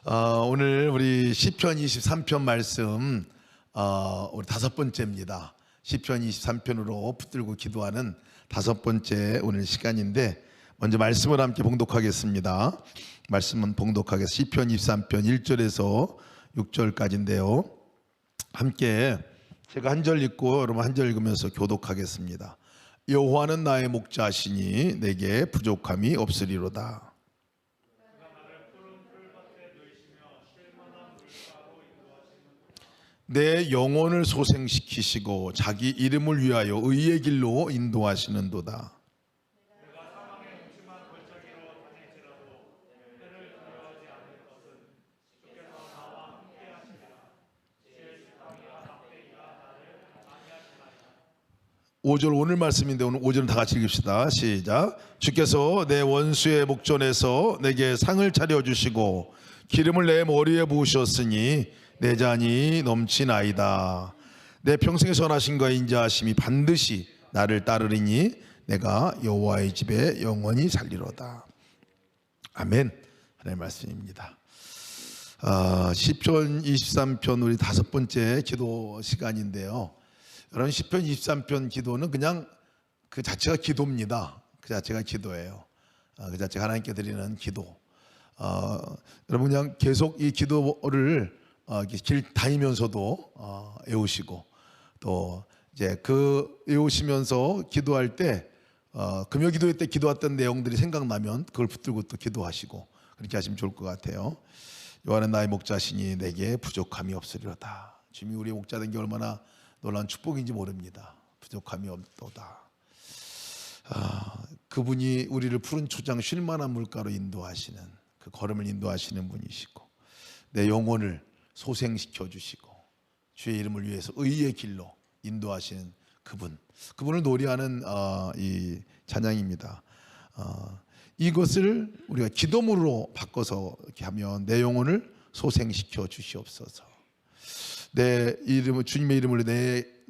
오늘 우리 시편 23편 말씀 우리 다섯 번째입니다. 시편 23편으로 붙들고 기도하는 다섯 번째 오늘 시간인데, 먼저 말씀을 함께 봉독하겠습니다. 말씀은 봉독하겠습니다. 시편 23편 1절에서 6절까지인데요. 함께 제가 한 절 읽고 여러분 한 절 읽으면서 교독하겠습니다. 여호와는 나의 목자시니 내게 부족함이 없으리로다. 내 영혼을 소생시키시고 자기 이름을 위하여 의의 길로 인도하시는도다. 오절 오늘 말씀인데 오늘 5절은 다 같이 읽읍시다. 시작. 주께서 내 원수의 목전에서 내게 상을 차려주시고 기름을 내 머리에 부으셨으니 내 잔이 넘치나이다. 내 평생에 선하심과 인자하심이 반드시 나를 따르리니 내가 여호와의 집에 영원히 살리로다. 아멘. 하나님의 말씀입니다. 시편 23편 우리 다섯 번째 기도 시간인데요. 여러분, 시편 23편 기도는 그냥 그 자체가 기도입니다. 그 자체가 기도예요. 그 자체가 하나님께 드리는 기도. 여러분 그냥 계속 이 기도를 길 다니면서도 외우시고, 또 이제 그 외우시면서 기도할 때 금요 기도회 때 기도했던 내용들이 생각나면 그걸 붙들고 또 기도하시고, 그렇게 하시면 좋을 것 같아요. 여호와는 나의 목자시니 내게 부족함이 없으리로다. 주님이 우리의 목자 된 게 얼마나 놀라운 축복인지 모릅니다. 부족함이 없도다. 그분이 우리를 푸른 초장 쉴 만한 물가로 인도하시는, 그 걸음을 인도하시는 분이시고, 내 영혼을 소생시켜 주시고 주의 이름을 위해서 의의 길로 인도하시는 그분을 노래하는 이 찬양입니다. 이것을 우리가 기도문으로 바꿔서 이렇게 하면, 내 영혼을 소생시켜 주시옵소서. 내 이름을, 주님의 이름으로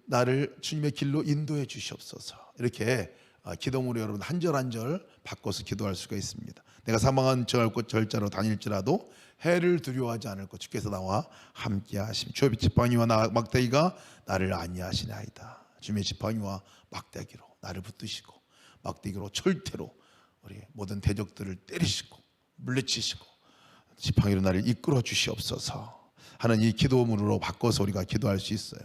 나를 주님의 길로 인도해 주시옵소서. 이렇게 기도문으로 여러분 한 절 한 절 바꿔서 기도할 수가 있습니다. 내가 사망한 절자로 다닐지라도 해를 두려워하지 않을 것, 주께서 나와 함께 하심. 주의 지팡이와 막대기가 나를 안위하시나이다. 주님의 지팡이와 막대기로 나를 붙드시고, 막대기로 철퇴로 우리 모든 대적들을 때리시고 물리치시고 지팡이로 나를 이끌어 주시옵소서 하는 이 기도문으로 바꿔서 우리가 기도할 수 있어요.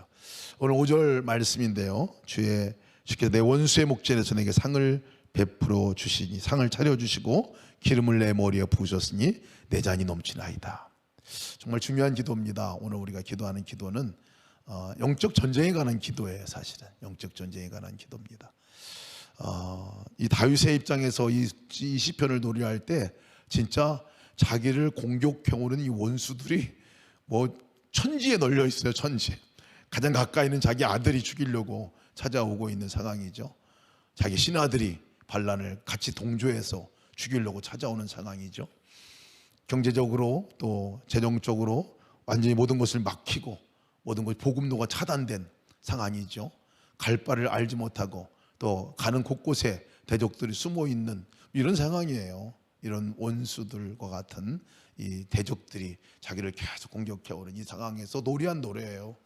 오늘 5절 말씀인데요. 주께서 내 원수의 목전에서 내게 상을 베풀어 주시니, 상을 차려주시고 기름을 내 머리에 부으셨으니 내 잔이 넘치나이다. 정말 중요한 기도입니다. 오늘 우리가 기도하는 기도는 영적 전쟁에 관한 기도예요. 사실은 영적 전쟁에 관한 기도입니다. 이 다윗의 입장에서 이 시편을 노래할 때 진짜 자기를 공격해오는 이 원수들이 뭐 천지에 널려 있어요. 천지. 가장 가까이 있는 자기 아들이 죽이려고 찾아오고 있는 상황이죠. 자기 신하들이 반란을 같이 동조해서 죽이려고 찾아오는 상황이죠. 경제적으로 또 재정적으로 완전히 모든 것을 막히고 모든 것 보급로가 차단된 상황이죠. 갈 바를 알지 못하고 또 가는 곳곳에 대적들이 숨어 있는 이런 상황이에요. 이런 원수들과 같은 이 대적들이 자기를 계속 공격해 오는 이 상황에서 노래한 노래예요.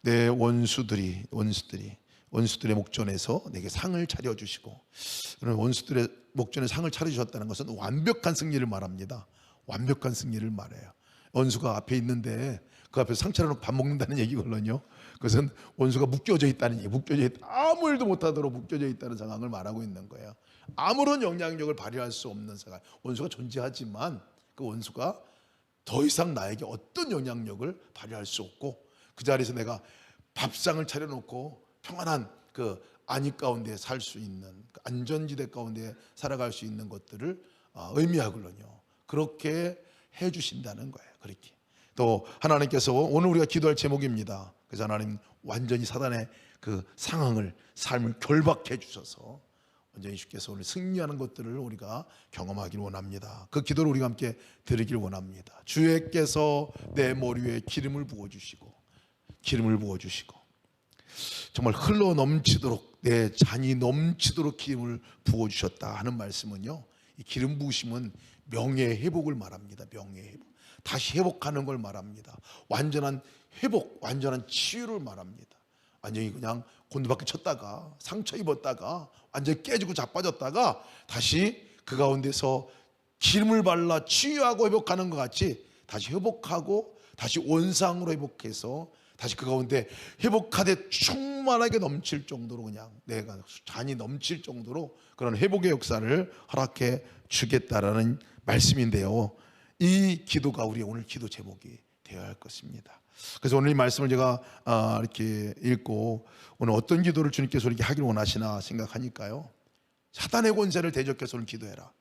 내 원수들의 목전에서 내게 상을 차려주시고, 원수들의 목전에 상을 차려주셨다는 것은 완벽한 승리를 말합니다. 완벽한 승리를 말해요. 원수가 앞에 있는데 그 앞에서 상 차려놓고 밥 먹는다는 얘기거든요. 그것은 원수가 묶여져 있다는 얘기, 아무 일도 못하도록 묶여져 있다는 상황을 말하고 있는 거예요. 아무런 영향력을 발휘할 수 없는 상황. 원수가 존재하지만 그 원수가 더 이상 나에게 어떤 영향력을 발휘할 수 없고, 그 자리에서 내가 밥상을 차려놓고 평안한 그 안위 가운데 살 수 있는, 그 안전지대 가운데 살아갈 수 있는 것들을 의미하거든요. 그렇게 해주신다는 거예요. 그렇게. 또 하나님께서 오늘 우리가 기도할 제목입니다. 그래서 하나님 완전히 사단의 그 상황을, 삶을 결박해 주셔서 완전히 주께서 오늘 승리하는 것들을 우리가 경험하기를 원합니다. 그 기도를 우리가 함께 드리길 원합니다. 주께서 내 머리 위에 기름을 부어주시고 정말 흘러 넘치도록, 내 잔이 넘치도록 기름을 부어주셨다 하는 말씀은요, 이 기름 부으심은 명예의 회복을 말합니다. 명예의 회복. 다시 회복하는 걸 말합니다. 완전한 회복, 완전한 치유를 말합니다. 완전히 그냥 곤두박질 쳤다가 상처 입었다가 완전히 깨지고 자빠졌다가 다시 그 가운데서 기름을 발라 치유하고 회복하는 것 같이 다시 회복하고 다시 원상으로 회복해서 다시 그 가운데 회복하되 충만하게 넘칠 정도로 그냥 내가 잔이 넘칠 정도로 그런 회복의 역사를 허락해 주겠다라는 말씀인데요. 이 기도가 우리 오늘 기도 제목이 되어야 할 것입니다. 그래서 오늘 이 말씀을 제가 이렇게 읽고 오늘 어떤 기도를 주님께서 이렇게 하기를 원하시나 생각하니까요. 사단의 권세를 대적해서 오늘 기도해라.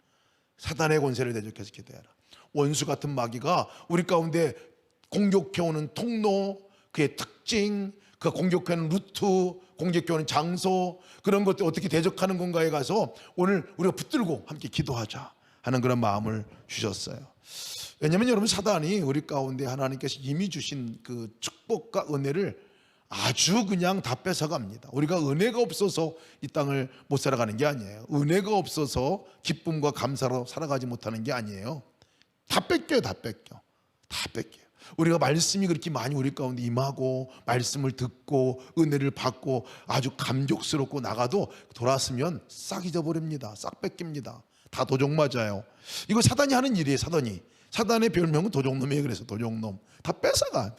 사단의 권세를 대적해서 기도해라. 원수 같은 마귀가 우리 가운데 공격해오는 통로, 그의 특징, 그 공격하는 루트, 공격해오는 장소, 그런 것들 어떻게 대적하는 건가에 가서 오늘 우리가 붙들고 함께 기도하자 하는 그런 마음을 주셨어요. 왜냐하면 여러분, 사단이 우리 가운데 하나님께서 이미 주신 그 축복과 은혜를 아주 그냥 다 뺏어갑니다. 우리가 은혜가 없어서 이 땅을 못 살아가는 게 아니에요. 은혜가 없어서 기쁨과 감사로 살아가지 못하는 게 아니에요. 다 뺏겨요. 다 뺏겨. 다 뺏겨요. 우리가 말씀이 그렇게 많이 우리 가운데 임하고 말씀을 듣고 은혜를 받고 아주 감격스럽고 나가도 돌아왔으면 싹 잊어버립니다. 싹 뺏깁니다. 다 도적 맞아요. 이거 사단이 하는 일이에요. 사단의 별명은 도적놈이에요. 그래서 도적놈. 다 뺏어가.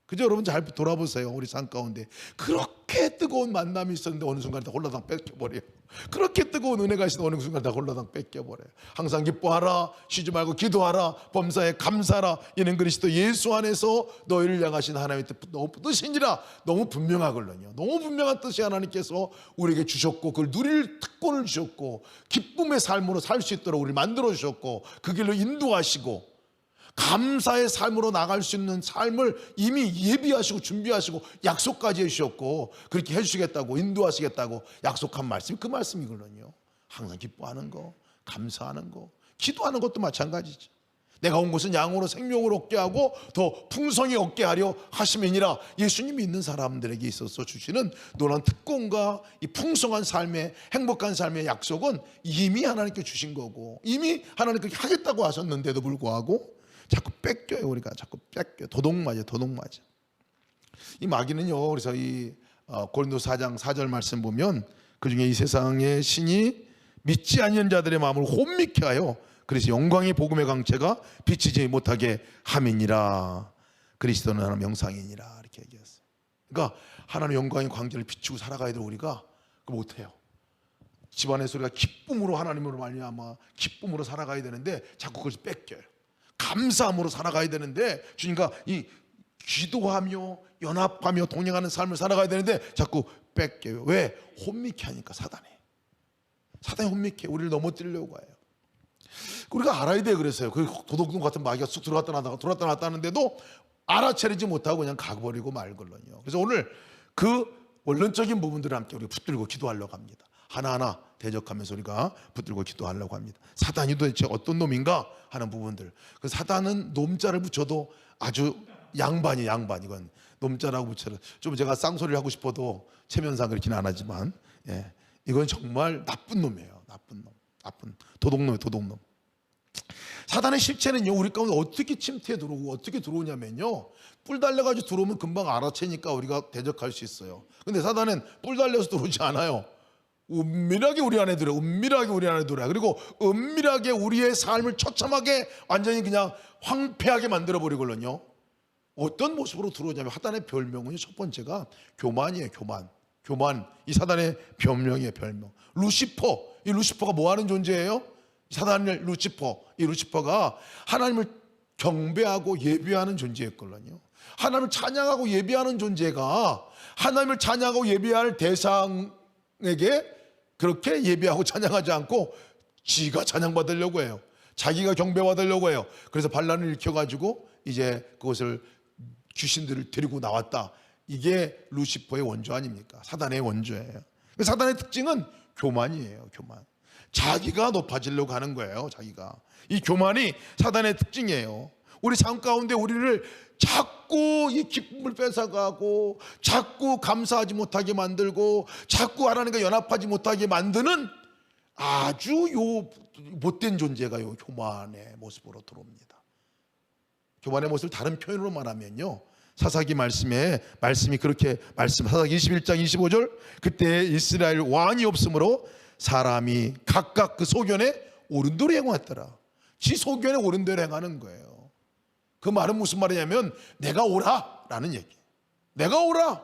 그죠? 여러분 잘 돌아보세요. 우리 삶 가운데 그렇게 뜨거운 만남이 있었는데 어느 순간 다 홀라당 뺏겨버려요. 그렇게 뜨거운 은혜가 있었는데 어느 순간 다 홀라당 뺏겨버려요. 항상 기뻐하라, 쉬지 말고 기도하라, 범사에 감사하라, 이는 그리스도 예수 안에서 너희를 향하신 하나님의 뜻이니라. 너무 분명하거든요. 너무 분명한 뜻이 하나님께서 우리에게 주셨고 그걸 누릴 특권을 주셨고 기쁨의 삶으로 살 수 있도록 우리를 만들어 주셨고 그 길로 인도하시고 감사의 삶으로 나갈 수 있는 삶을 이미 예비하시고 준비하시고 약속까지 해주셨고 그렇게 해주시겠다고 인도하시겠다고 약속한 말씀이 그 말씀이거든요. 항상 기뻐하는 거, 감사하는 거, 기도하는 것도 마찬가지죠. 내가 온 것은 양으로 생명을 얻게 하고 더 풍성히 얻게 하려 하심이니라. 예수님이 있는 사람들에게 있어서 주시는 놀라운 특권과 이 풍성한 삶의 행복한 삶의 약속은 이미 하나님께 주신 거고 이미 하나님께 하겠다고 하셨는데도 불구하고 자꾸 뺏겨요. 우리가 자꾸 뺏겨요. 도둑 맞아. 이 마귀는요. 그래서 이 고린도 4장 4절 말씀 보면 그중에 이 세상의 신이 믿지 않는 자들의 마음을 혼미케 하여 그래서 영광의 복음의 강체가 비치지 못하게 함이니라. 그리스도는 하나님 영상이니라. 이렇게 얘기했어요. 그러니까 하나님 영광의 광채를 비추고 살아가야 될 우리가 그거 못해요. 집안에서 우리가 기쁨으로 하나님으로 말미암아 기쁨으로 살아가야 되는데 자꾸 그것을 뺏겨요. 감사함으로 살아가야 되는데 주님과 이 기도하며 연합하며 동행하는 삶을 살아가야 되는데 자꾸 뺏겨요. 왜? 혼미케 하니까. 사단이 혼미케 우리를 넘어뜨리려고 해요. 우리가 알아야 돼. 그랬어요. 그 도둑놈 같은 마귀가 쑥 들어갔다 나왔다 하는데도 알아차리지 못하고 그냥 가버리고 말걸요. 그래서 오늘 그 원론적인 부분들을 함께 우리가 붙들고 기도하려고 합니다. 하나하나 대적하면서 우리가 붙들고 기도하려고 합니다. 사단이 도대체 어떤 놈인가 하는 부분들. 그 사단은 놈자를 붙여도 아주 양반이 이건 놈자라고 붙여도 좀 제가 쌍소리를 하고 싶어도 체면상 그렇게는 안 하지만 이건 정말 나쁜 놈이에요. 나쁜 도둑놈. 사단의 실체는요 우리 가운데 어떻게 침투해 들어오고 어떻게 들어오냐면요 뿔 달려가지고 들어오면 금방 알아채니까 우리가 대적할 수 있어요. 근데 사단은 뿔 달려서 들어오지 않아요. 은밀하게 우리 안에 들어요. 그리고 은밀하게 우리의 삶을 처참하게 완전히 그냥 황폐하게 만들어버리거든요. 어떤 모습으로 들어오냐면 사단의 별명은 첫 번째가 교만이에요. 교만. 이 사단의 별명이에요. 별명. 루시퍼. 이 루시퍼가 뭐 하는 존재예요? 사단의 루시퍼. 이 루시퍼가 하나님을 경배하고 예배하는 존재였거든요. 하나님을 찬양하고 예배하는 존재가 하나님을 찬양하고 예배할 대상에게 그렇게 예배하고 찬양하지 않고 지가 찬양받으려고 해요. 자기가 경배받으려고 해요. 그래서 반란을 일으켜가지고 이제 그것을 귀신들을 데리고 나왔다. 이게 루시퍼의 원조 아닙니까? 사단의 원조예요. 사단의 특징은 교만이에요. 교만. 자기가 높아지려고 하는 거예요. 자기가. 이 교만이 사단의 특징이에요. 우리 삶 가운데 우리를 자꾸 이 기쁨을 뺏어가고 자꾸 감사하지 못하게 만들고 자꾸 하나님과 연합하지 못하게 만드는 아주 못된 존재가 교만의 모습으로 들어옵니다. 교만의 모습을 다른 표현으로 말하면요, 사사기 말씀이 그렇게 사사기 21장 25절, 그때 이스라엘 왕이 없으므로 사람이 각각 그 소견에 옳은 대로 행하였더라. 지 소견에 옳은 대로 행하는 거예요. 그 말은 무슨 말이냐면 내가 옳아 라는 얘기. 내가 옳아,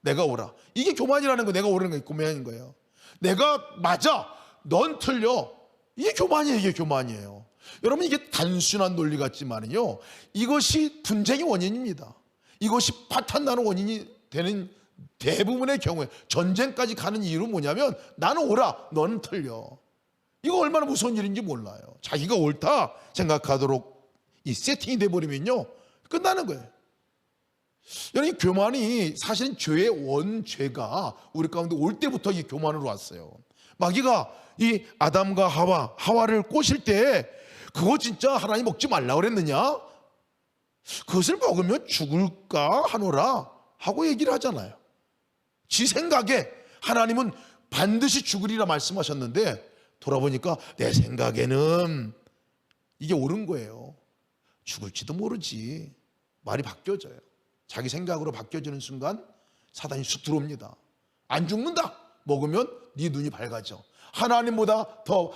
내가 옳아. 이게 교만이라는 거. 내가 옳은 거 교만인 거예요. 내가 맞아, 넌 틀려. 이게 교만이에요. 이게 교만이에요. 여러분, 이게 단순한 논리 같지만요, 이것이 분쟁의 원인입니다. 이것이 파탄나는 원인이 되는 대부분의 경우에 전쟁까지 가는 이유는 뭐냐면 나는 옳아, 너는 틀려. 이거 얼마나 무서운 일인지 몰라요. 자기가 옳다 생각하도록 이 세팅이 돼버리면요, 끝나는 거예요. 여러분, 이 교만이 사실은 죄의 원죄가 우리 가운데 올 때부터 이 교만으로 왔어요. 마귀가 이 아담과 하와를 꼬실 때 그거 진짜 하나님 먹지 말라 그랬느냐? 그것을 먹으면 죽을까 하노라 하고 얘기를 하잖아요. 지 생각에 하나님은 반드시 죽으리라 말씀하셨는데 돌아보니까 내 생각에는 이게 옳은 거예요. 죽을지도 모르지. 말이 바뀌어져요. 자기 생각으로 바뀌어지는 순간 사단이 쑥 들어옵니다. 안 죽는다. 먹으면 네 눈이 밝아져. 하나님보다 더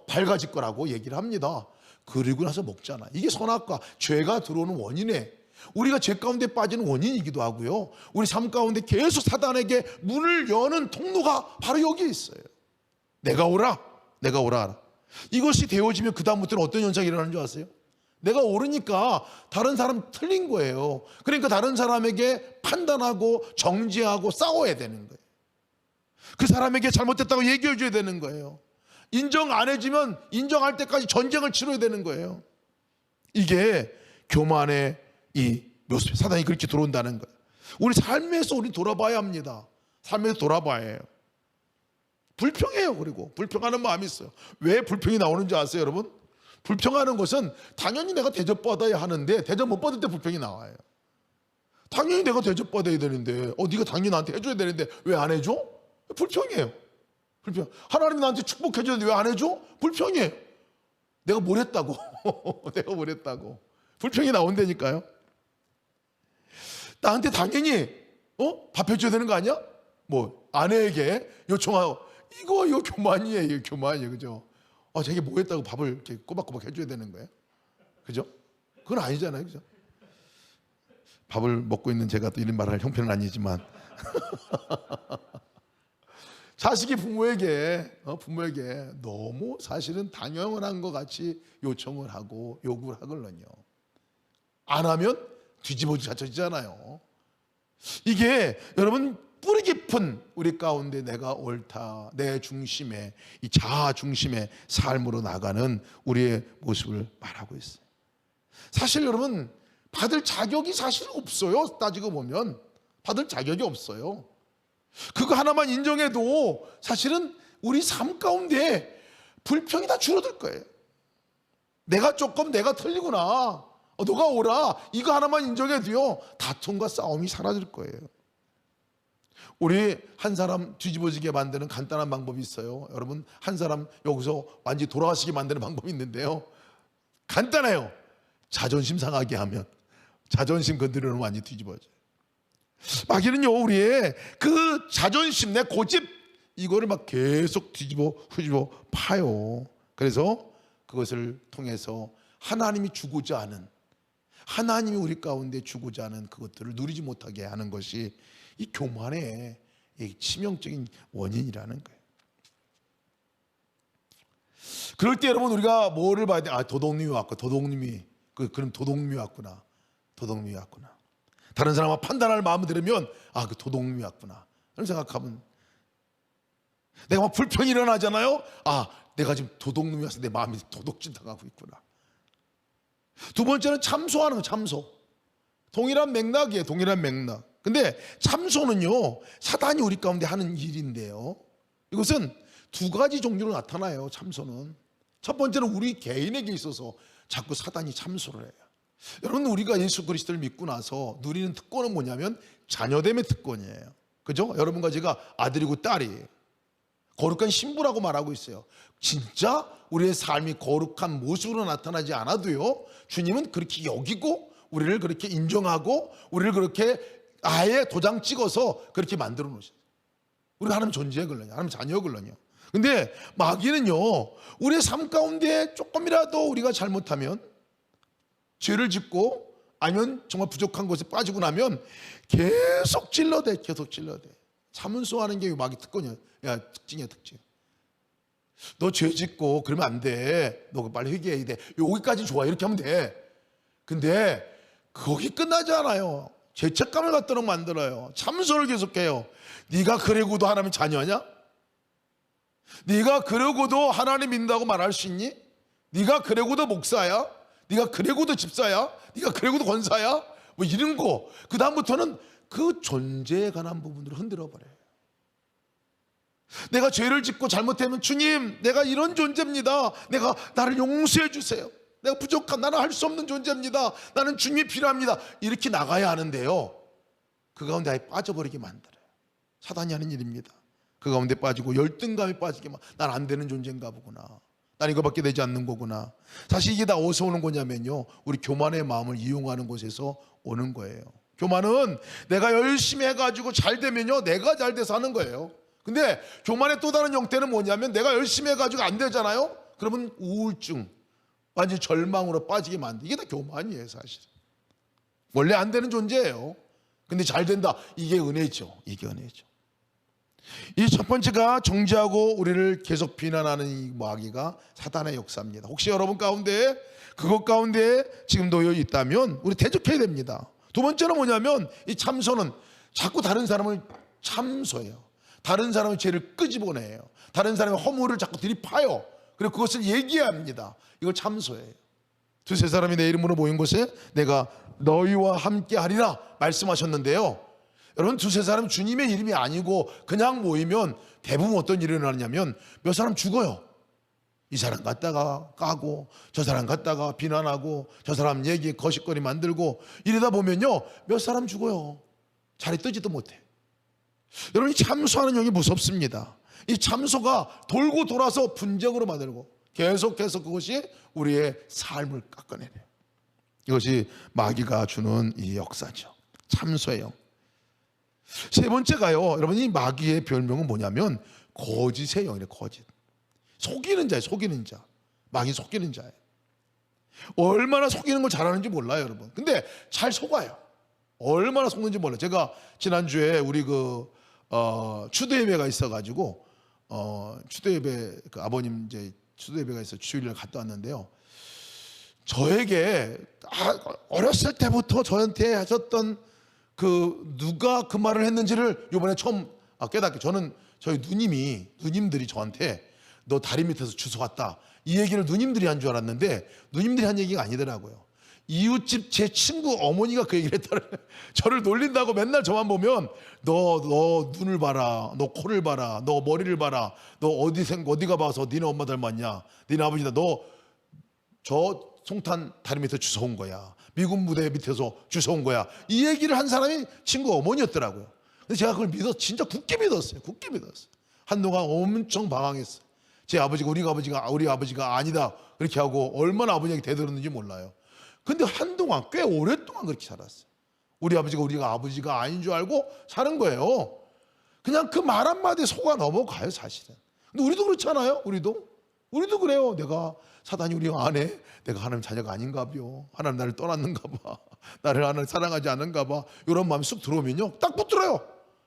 밝아질 거라고 얘기를 합니다. 그리고 나서 먹잖아. 이게 선악과 죄가 들어오는 원인에, 우리가 죄 가운데 빠지는 원인이기도 하고요, 우리 삶 가운데 계속 사단에게 문을 여는 통로가 바로 여기에 있어요. 내가 옳아, 내가 옳아. 이것이 되어지면 그 다음부터는 어떤 현상이 일어나는 줄 아세요? 내가 옳으니까 다른 사람 틀린 거예요. 그러니까 다른 사람에게 판단하고 정죄하고 싸워야 되는 거예요. 그 사람에게 잘못됐다고 얘기해 줘야 되는 거예요. 인정 안 해주면 인정할 때까지 전쟁을 치러야 되는 거예요. 이게 교만의 이 모습, 사단이 그렇게 들어온다는 거예요. 우리 삶에서 우리 돌아봐야 합니다. 삶에서 돌아봐야 해요. 불평해요. 그리고 불평하는 마음이 있어요. 왜 불평이 나오는지 아세요, 여러분? 불평하는 것은 당연히 내가 대접받아야 하는데 대접 못 받을 때 불평이 나와요. 당연히 내가 대접받아야 되는데 네가 당연히 나한테 해줘야 되는데 왜 안 해줘? 불평이에요. 불평. 하나님이 나한테 축복해 주는데 왜 안 해줘? 불평이에요. 내가 뭘 했다고. 내가 뭘 했다고. 불평이 나온다니까요. 나한테 당연히 밥 해줘야 되는 거 아니야? 뭐 아내에게 요청하고, 이거 교만이에요. 이거 교만이에요. 그죠? 자기 뭐 했다고 밥을 이렇게 꼬박꼬박 해줘야 되는 거예요. 그죠? 그건 아니잖아요. 그죠? 밥을 먹고 있는 제가 또 이런 말할 형편은 아니지만 자식이 부모에게 너무 사실은 당연한 것 같이 요청을 하고 요구를 하거든요. 안 하면 뒤집어지잖아요. 이게 여러분, 뿌리 깊은 우리 가운데 내가 옳다, 내 중심에, 이 자아 중심의 삶으로 나가는 우리의 모습을 말하고 있어요. 사실 여러분, 받을 자격이 사실 없어요. 따지고 보면 받을 자격이 없어요. 그거 하나만 인정해도 사실은 우리 삶 가운데 불평이 다 줄어들 거예요. 내가 조금, 내가 틀리구나, 너가 옳아, 이거 하나만 인정해도요, 다툼과 싸움이 사라질 거예요. 우리 한 사람 뒤집어지게 만드는 간단한 방법이 있어요. 여러분, 한 사람 여기서 완전히 돌아가시게 만드는 방법이 있는데요, 간단해요. 자존심 상하게 하면, 자존심 건드리면 완전히 뒤집어져요. 마귀는요, 우리의 그 자존심, 내 고집, 이거를 막 계속 후집어 파요. 그래서 그것을 통해서 하나님이 주고자 하는, 하나님이 우리 가운데 주고자 하는 그것들을 누리지 못하게 하는 것이 이 교만의 치명적인 원인이라는 거예요. 그럴 때 여러분, 우리가 뭐를 봐야 돼? 도둑님이 왔고, 그럼 도둑님이 왔구나. 도둑님이 왔구나. 다른 사람과 판단할 마음을 들으면 그 도둑님이 왔구나. 그런 생각하면, 내가 막 불평이 일어나잖아요. 내가 지금 도둑님이 와서 내 마음이 도둑질 당하고 있구나. 두 번째는 참소하는 거, 참소. 동일한 맥락이에요. 동일한 맥락. 근데 참소는요, 사단이 우리 가운데 하는 일인데요, 이것은 두 가지 종류로 나타나요. 참소는 첫 번째는 우리 개인에게 있어서 자꾸 사단이 참소를 해요. 여러분, 우리가 예수 그리스도를 믿고 나서 누리는 특권은 뭐냐면 자녀됨의 특권이에요. 그죠? 여러분과 제가 아들이고 딸이에요. 거룩한 신부라고 말하고 있어요. 진짜 우리의 삶이 거룩한 모습으로 나타나지 않아도요, 주님은 그렇게 여기고 우리를 그렇게 인정하고 우리를 그렇게 아예 도장 찍어서 그렇게 만들어 놓으셨어요. 우리가 하나님 존재에 걸러냐, 하나님 자녀에 걸러냐. 근데 마귀는요, 우리의 삶 가운데 조금이라도 우리가 잘못하면, 죄를 짓고 아니면 정말 부족한 것에 빠지고 나면 계속 찔러대. 참은소하는 게 마귀 특권이야. 특징이야, 특징. 너 죄 짓고 그러면 안 돼. 너 빨리 회개해야 돼. 여기까지 좋아. 이렇게 하면 돼. 근데 거기 끝나지 않아요. 죄책감을 갖도록 만들어요. 참소를 계속해요. 네가 그러고도 하나님 자녀냐? 네가 그러고도 하나님 믿는다고 말할 수 있니? 네가 그러고도 목사야? 네가 그러고도 집사야? 네가 그러고도 권사야? 뭐 이런 거. 그 다음부터는 그 존재에 관한 부분들을 흔들어 버려요. 내가 죄를 짓고 잘못하면, 주님, 내가 이런 존재입니다. 나를 용서해 주세요. 내가 부족한, 나는 할 수 없는 존재입니다. 나는 주님이 필요합니다. 이렇게 나가야 하는데요, 그 가운데 아예 빠져버리게 만들어요. 사단이 하는 일입니다. 그 가운데 빠지고 열등감에 빠지게, 난 안 되는 존재인가 보구나. 난 이거밖에 되지 않는 거구나. 사실 이게 다 어디서 오는 거냐면요, 우리 교만의 마음을 이용하는 곳에서 오는 거예요. 교만은 내가 열심히 해가지고 잘 되면요, 내가 잘 돼서 하는 거예요. 근데 교만의 또 다른 형태는 뭐냐면, 내가 열심히 해가지고 안 되잖아요? 그러면 우울증, 완전 절망으로 빠지게 만든, 이게 다 교만이에요. 사실 원래 안 되는 존재예요. 근데 잘 된다, 이게 은혜죠. 이게 은혜죠. 이 첫 번째가 정죄하고 우리를 계속 비난하는 이 마귀가 사단의 역사입니다. 혹시 여러분 가운데 그것 가운데 지금 놓여 있다면 우리 대적해야 됩니다. 두 번째는 뭐냐면, 이 참소는 자꾸 다른 사람을 참소해요. 다른 사람의 죄를 끄집어내요. 다른 사람의 허물을 자꾸 들이파요. 그리고 그것을 얘기해야 합니다. 이걸 참소해요. 두세 사람이 내 이름으로 모인 곳에 내가 너희와 함께 하리라 말씀하셨는데요, 여러분, 두세 사람 주님의 이름이 아니고 그냥 모이면 대부분 어떤 일이 일어나냐면, 몇 사람 죽어요. 이 사람 갖다가 까고 저 사람 갖다가 비난하고 저 사람 얘기 거짓거리 만들고 이러다 보면요, 몇 사람 죽어요. 자리 뜨지도 못해. 여러분, 이 참소하는 영이 무섭습니다. 이 참소가 돌고 돌아서 분쟁으로 만들고 계속해서 그것이 우리의 삶을 깎아내려요. 이것이 마귀가 주는 이 역사죠. 참소의 영. 세 번째가요, 여러분, 이 마귀의 별명은 뭐냐면 거짓의 영이래요. 거짓. 속이는 자예요. 속이는 자. 마귀 속이는 자예요. 얼마나 속이는 걸 잘하는지 몰라요, 여러분. 근데 잘 속아요. 얼마나 속는지 몰라요. 제가 지난주에 우리 추도 예배가 있어가지고 추도 예배, 아버님 이제 추도 예배가 있어 주일날 갔다 왔는데요, 저에게 어렸을 때부터 저한테 하셨던 누가 그 말을 했는지를 이번에 처음 깨닫게. 저는 저희 누님들이 저한테 너 다리 밑에서 주워왔다, 이 얘기를 누님들이 한 줄 알았는데 누님들이 한 얘기가 아니더라고요. 이웃집 제 친구 어머니가 그 얘기를 했더라고요. 저를 놀린다고 맨날 저만 보면 너 눈을 봐라, 너 코를 봐라, 너 머리를 봐라, 너 어디가 봐서 니네 엄마 닮았냐, 니네 아버지다, 너 저 송탄 다리 밑에 주워온 거야, 미군 부대 밑에서 주워온 거야, 이 얘기를 한 사람이 친구 어머니였더라고요. 근데 제가 그걸 진짜 굳게 믿었어요. 한동안 엄청 방황했어요. 제 아버지가 우리 아버지가 아니다 그렇게 하고 얼마나 아버지에게 대들었는지 몰라요. 근데 한동안 꽤 오랫동안 그렇게 살았어요. 우리 아버지가 아닌 줄 알고 사는 거예요. 그냥 그 말 한마디에 속아 넘어가요, 사실은. 근데 우리도 그렇잖아요. 우리도 그래요. 사단이 우리 안에 내가 하나님 자녀가 아닌가 봐요. 하나님 나를 떠났는가 봐. 나를 하나님 사랑하지 않는가 봐. 이런 마음이 쑥 들어오면요, 딱 붙들어요.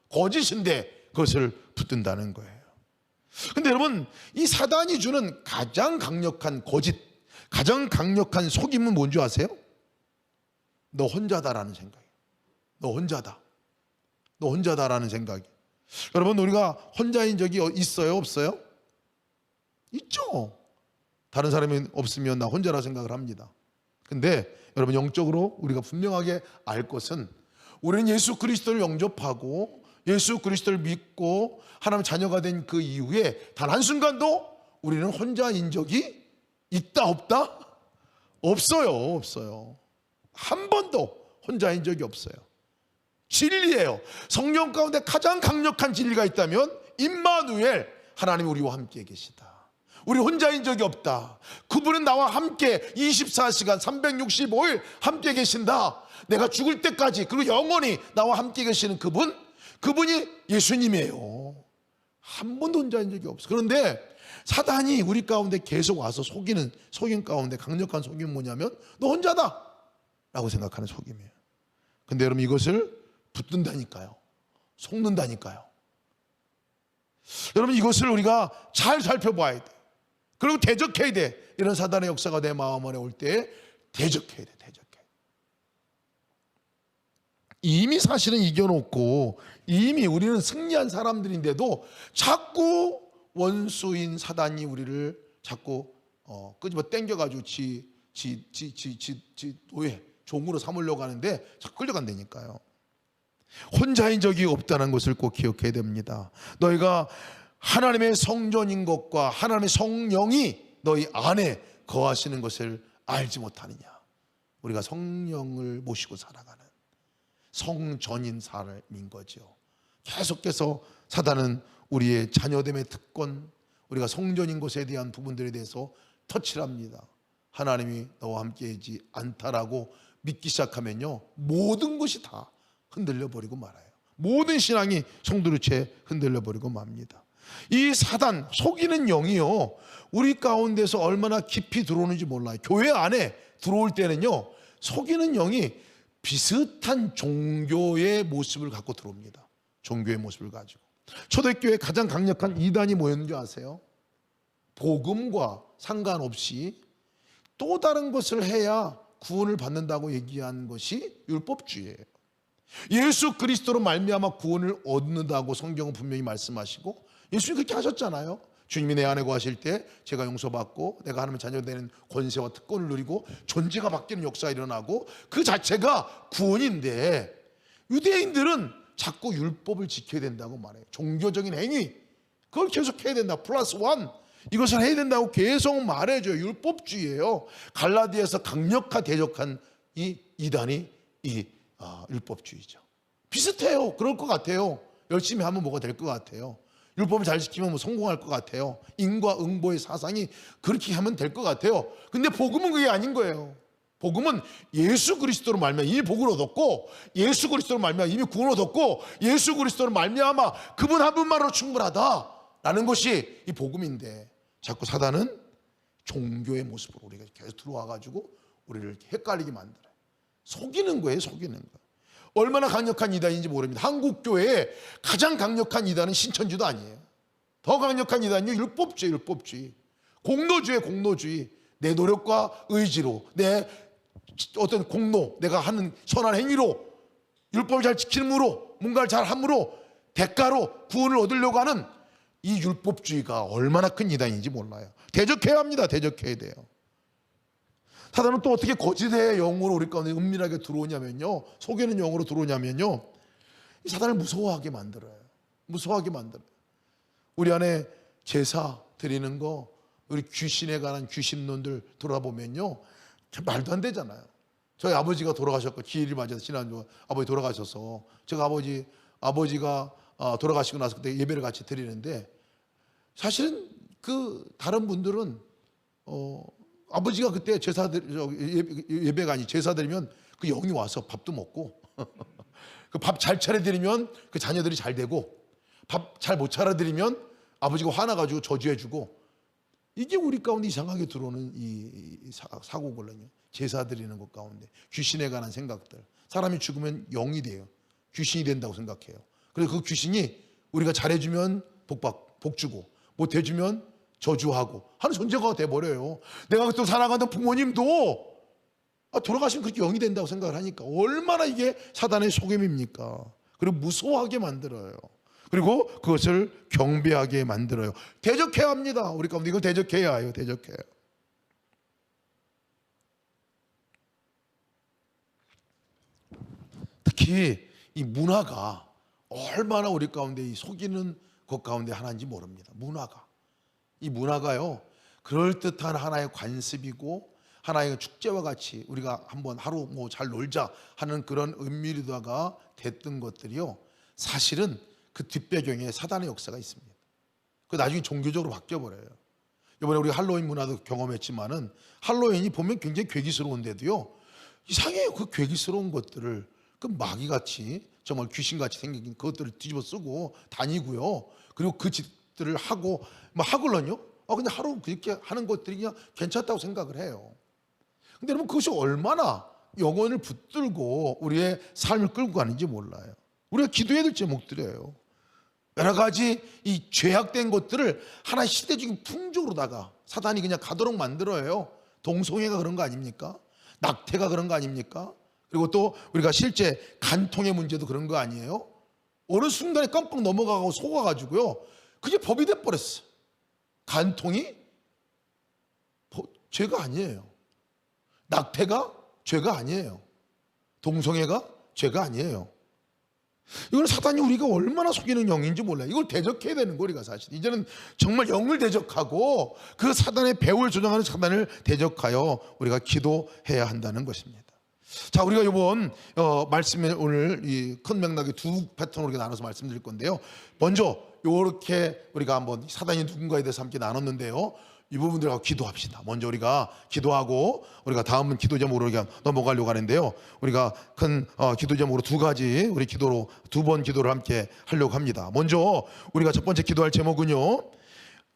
거짓인데 그것을 붙든다는 거예요. 근데 여러분, 이 사단이 주는 가장 강력한 거짓, 가장 강력한 속임은 뭔지 아세요? 너 혼자다라는 생각이에요. 너 혼자다라는 생각이. 여러분, 우리가 혼자인 적이 있어요, 없어요? 있죠. 다른 사람이 없으면 나 혼자라 생각을 합니다. 근데 여러분, 영적으로 우리가 분명하게 알 것은, 우리는 예수 그리스도를 영접하고 예수 그리스도를 믿고 하나님 자녀가 된 그 이후에 단 한순간도 우리는 혼자인 적이 있다 없다? 없어요. 한 번도 혼자인 적이 없어요. 진리예요. 성령 가운데 가장 강력한 진리가 있다면 임마누엘, 하나님이 우리와 함께 계시다. 우리 혼자인 적이 없다. 그분은 나와 함께 24시간 365일 함께 계신다. 내가 죽을 때까지, 그리고 영원히 나와 함께 계시는 그분이 예수님이에요. 한 번도 혼자인 적이 없어. 그런데 사단이 우리 가운데 계속 와서 속임 가운데 강력한 속임은 뭐냐면 너 혼자다 라고 생각하는 속임이에요. 근데 여러분, 이것을 붙든다니까요. 속는다니까요. 여러분, 이것을 우리가 잘 살펴봐야 돼. 그리고 대적해야 돼. 이런 사단의 역사가 내 마음 안에 올 때 대적해야 돼. 이미 사실은 이겨놓고 이미 우리는 승리한 사람들인데도 자꾸 원수인 사단이 우리를 자꾸 끄집어 당겨가지고 지 노예, 종으로 삼으려고 하는데 자꾸 끌려간다니까요. 혼자인 적이 없다는 것을 꼭 기억해야 됩니다. 너희가 하나님의 성전인 것과 하나님의 성령이 너희 안에 거하시는 것을 알지 못하느냐. 우리가 성령을 모시고 살아가는 성전인 삶인 거죠. 계속해서 사단은 우리의 자녀됨의 특권, 우리가 성전인 것에 대한 부분들에 대해서 터치를 합니다. 하나님이 너와 함께하지 않다라고 믿기 시작하면요, 모든 것이 다 흔들려 버리고 말아요. 모든 신앙이 송두리째 흔들려 버리고 맙니다. 이 사단, 속이는 영이요, 우리 가운데서 얼마나 깊이 들어오는지 몰라요. 교회 안에 들어올 때는요, 속이는 영이 비슷한 종교의 모습을 갖고 들어옵니다. 종교의 모습을 가지고. 초대교회에 가장 강력한 이단이 뭐였는지 아세요? 복음과 상관없이 또 다른 것을 해야 구원을 받는다고 얘기한 것이 율법주의예요. 예수 그리스도로 말미암아 구원을 얻는다고 성경은 분명히 말씀하시고, 예수님 그렇게 하셨잖아요. 주님이 내 안에 거하실 때 제가 용서받고 내가 하나님의 자녀가 되는 권세와 특권을 누리고 존재가 바뀌는 역사가 일어나고, 그 자체가 구원인데 유대인들은 자꾸 율법을 지켜야 된다고 말해요. 종교적인 행위, 그걸 계속 해야 된다. 플러스 원, 이것을 해야 된다고 계속 말해줘요. 율법주의예요. 갈라디아에서 강력한 대적한 이 이단이 율법주의죠. 비슷해요. 그럴 것 같아요. 열심히 하면 뭐가 될 것 같아요. 율법을 잘 지키면 뭐 성공할 것 같아요. 인과응보의 사상이 그렇게 하면 될 것 같아요. 근데 복음은 그게 아닌 거예요. 복음은 예수 그리스도로 말미암아 이미 복을 얻었고, 예수 그리스도로 말미암아 이미 구원을 얻었고, 예수 그리스도로 말미암아 그분 한 분만으로 충분하다라는 것이 이 복음인데, 자꾸 사단은 종교의 모습으로 우리가 계속 들어와가지고 우리를 헷갈리게 만들어요. 속이는 거예요. 속이는 거. 얼마나 강력한 이단인지 모릅니다. 한국 교회에 가장 강력한 이단은 신천지도 아니에요. 더 강력한 이단은 율법주의. 공로주의. 내 노력과 의지로, 내 어떤 공로, 내가 하는 선한 행위로, 율법을 잘 지킴으로, 뭔가를 잘 함으로 대가로 구원을 얻으려고 하는 이 율법주의가 얼마나 큰 이단인지 몰라요. 대적해야 합니다. 대적해야 돼요. 사단은 또 어떻게 거짓의 영으로 우리 가운데 은밀하게 들어오냐면요, 속이는 영으로 들어오냐면요, 이 사단을 무서워하게 만들어요. 우리 안에 제사 드리는 거, 우리 귀신에 관한 귀신론들 돌아보면요, 참 말도 안 되잖아요. 저희 아버지가 돌아가셨고, 기일이 맞아서 지난주 아버지 돌아가셔서 제가 아버지가 돌아가시고 나서 그때 예배를 같이 드리는데, 사실은 그 다른 분들은 아버지가 그때 예배가 아니 제사 드리면 그 영이 와서 밥도 먹고 그 밥 잘 차려드리면 그 자녀들이 잘 되고, 밥 잘 못 차려드리면 아버지가 화나가지고 저주해주고, 이게 우리 가운데 이상하게 들어오는 이 사고거든요. 제사 드리는 것 가운데 귀신에 관한 생각들. 사람이 죽으면 영이 돼요. 귀신이 된다고 생각해요. 그래서 그 귀신이 우리가 잘해주면 복 주고, 못해주면 저주하고 하는 존재가 돼버려요. 내가 또 사랑하던 부모님도 돌아가시면 그렇게 영이 된다고 생각을 하니까 얼마나 이게 사단의 속임입니까? 그리고 무서워하게 만들어요. 그리고 그것을 경배하게 만들어요. 대적해야 합니다. 우리 가운데 이걸 대적해야 해요. 대적해요. 특히 이 문화가 얼마나 우리 가운데 이 속이는 것 가운데 하나인지 모릅니다. 이 문화가요, 그럴듯한 하나의 관습이고 하나의 축제와 같이 우리가 한번 하루 뭐 잘 놀자 하는 그런 은밀히다가 됐던 것들이요, 사실은 그 뒷배경에 사단의 역사가 있습니다. 그 나중에 종교적으로 바뀌어버려요. 이번에 우리 할로윈 문화도 경험했지만은 할로윈이 보면 굉장히 괴기스러운데도요, 이상해요. 그 괴기스러운 것들을 그 마귀같이 정말 귀신같이 생긴 그것들을 뒤집어 쓰고 다니고요. 그리고 그 짓들을 하고 하걸런요. 근데 하루 그렇게 하는 것들이 그냥 괜찮다고 생각을 해요. 근데 여러분, 그것이 얼마나 영혼을 붙들고 우리의 삶을 끌고 가는지 몰라요. 우리가 기도해야 될 제목들이에요. 여러 가지 이 죄악된 것들을 하나의 시대적인 풍조로다가 사단이 그냥 가도록 만들어요. 동성애가 그런 거 아닙니까? 낙태가 그런 거 아닙니까? 그리고 또 우리가 실제 간통의 문제도 그런 거 아니에요? 어느 순간에 깜빡 넘어가고 속아가지고요, 그게 법이 돼버렸어. 간통이 죄가 아니에요. 낙태가 죄가 아니에요. 동성애가 죄가 아니에요. 이건 사단이 우리가 얼마나 속이는 영인지 몰라요. 이걸 대적해야 되는 거, 우리가 사실 이제는 정말 영을 대적하고 그 사단의 배후를 조종하는 사단을 대적하여 우리가 기도해야 한다는 것입니다. 자, 우리가 이번 말씀에 오늘 이 큰 맥락의 두 패턴으로 나눠서 말씀드릴 건데요. 먼저 이렇게 우리가 한번 사단이 누군가에 대해서 함께 나눴는데요, 이 부분들하고 기도합시다. 먼저 우리가 기도하고 우리가 다음은 기도 제목으로 넘어가려고 하는데요, 우리가 큰 기도 제목으로 두 가지 우리 기도로 두 번 기도를 함께 하려고 합니다. 먼저 우리가 첫 번째 기도할 제목은요,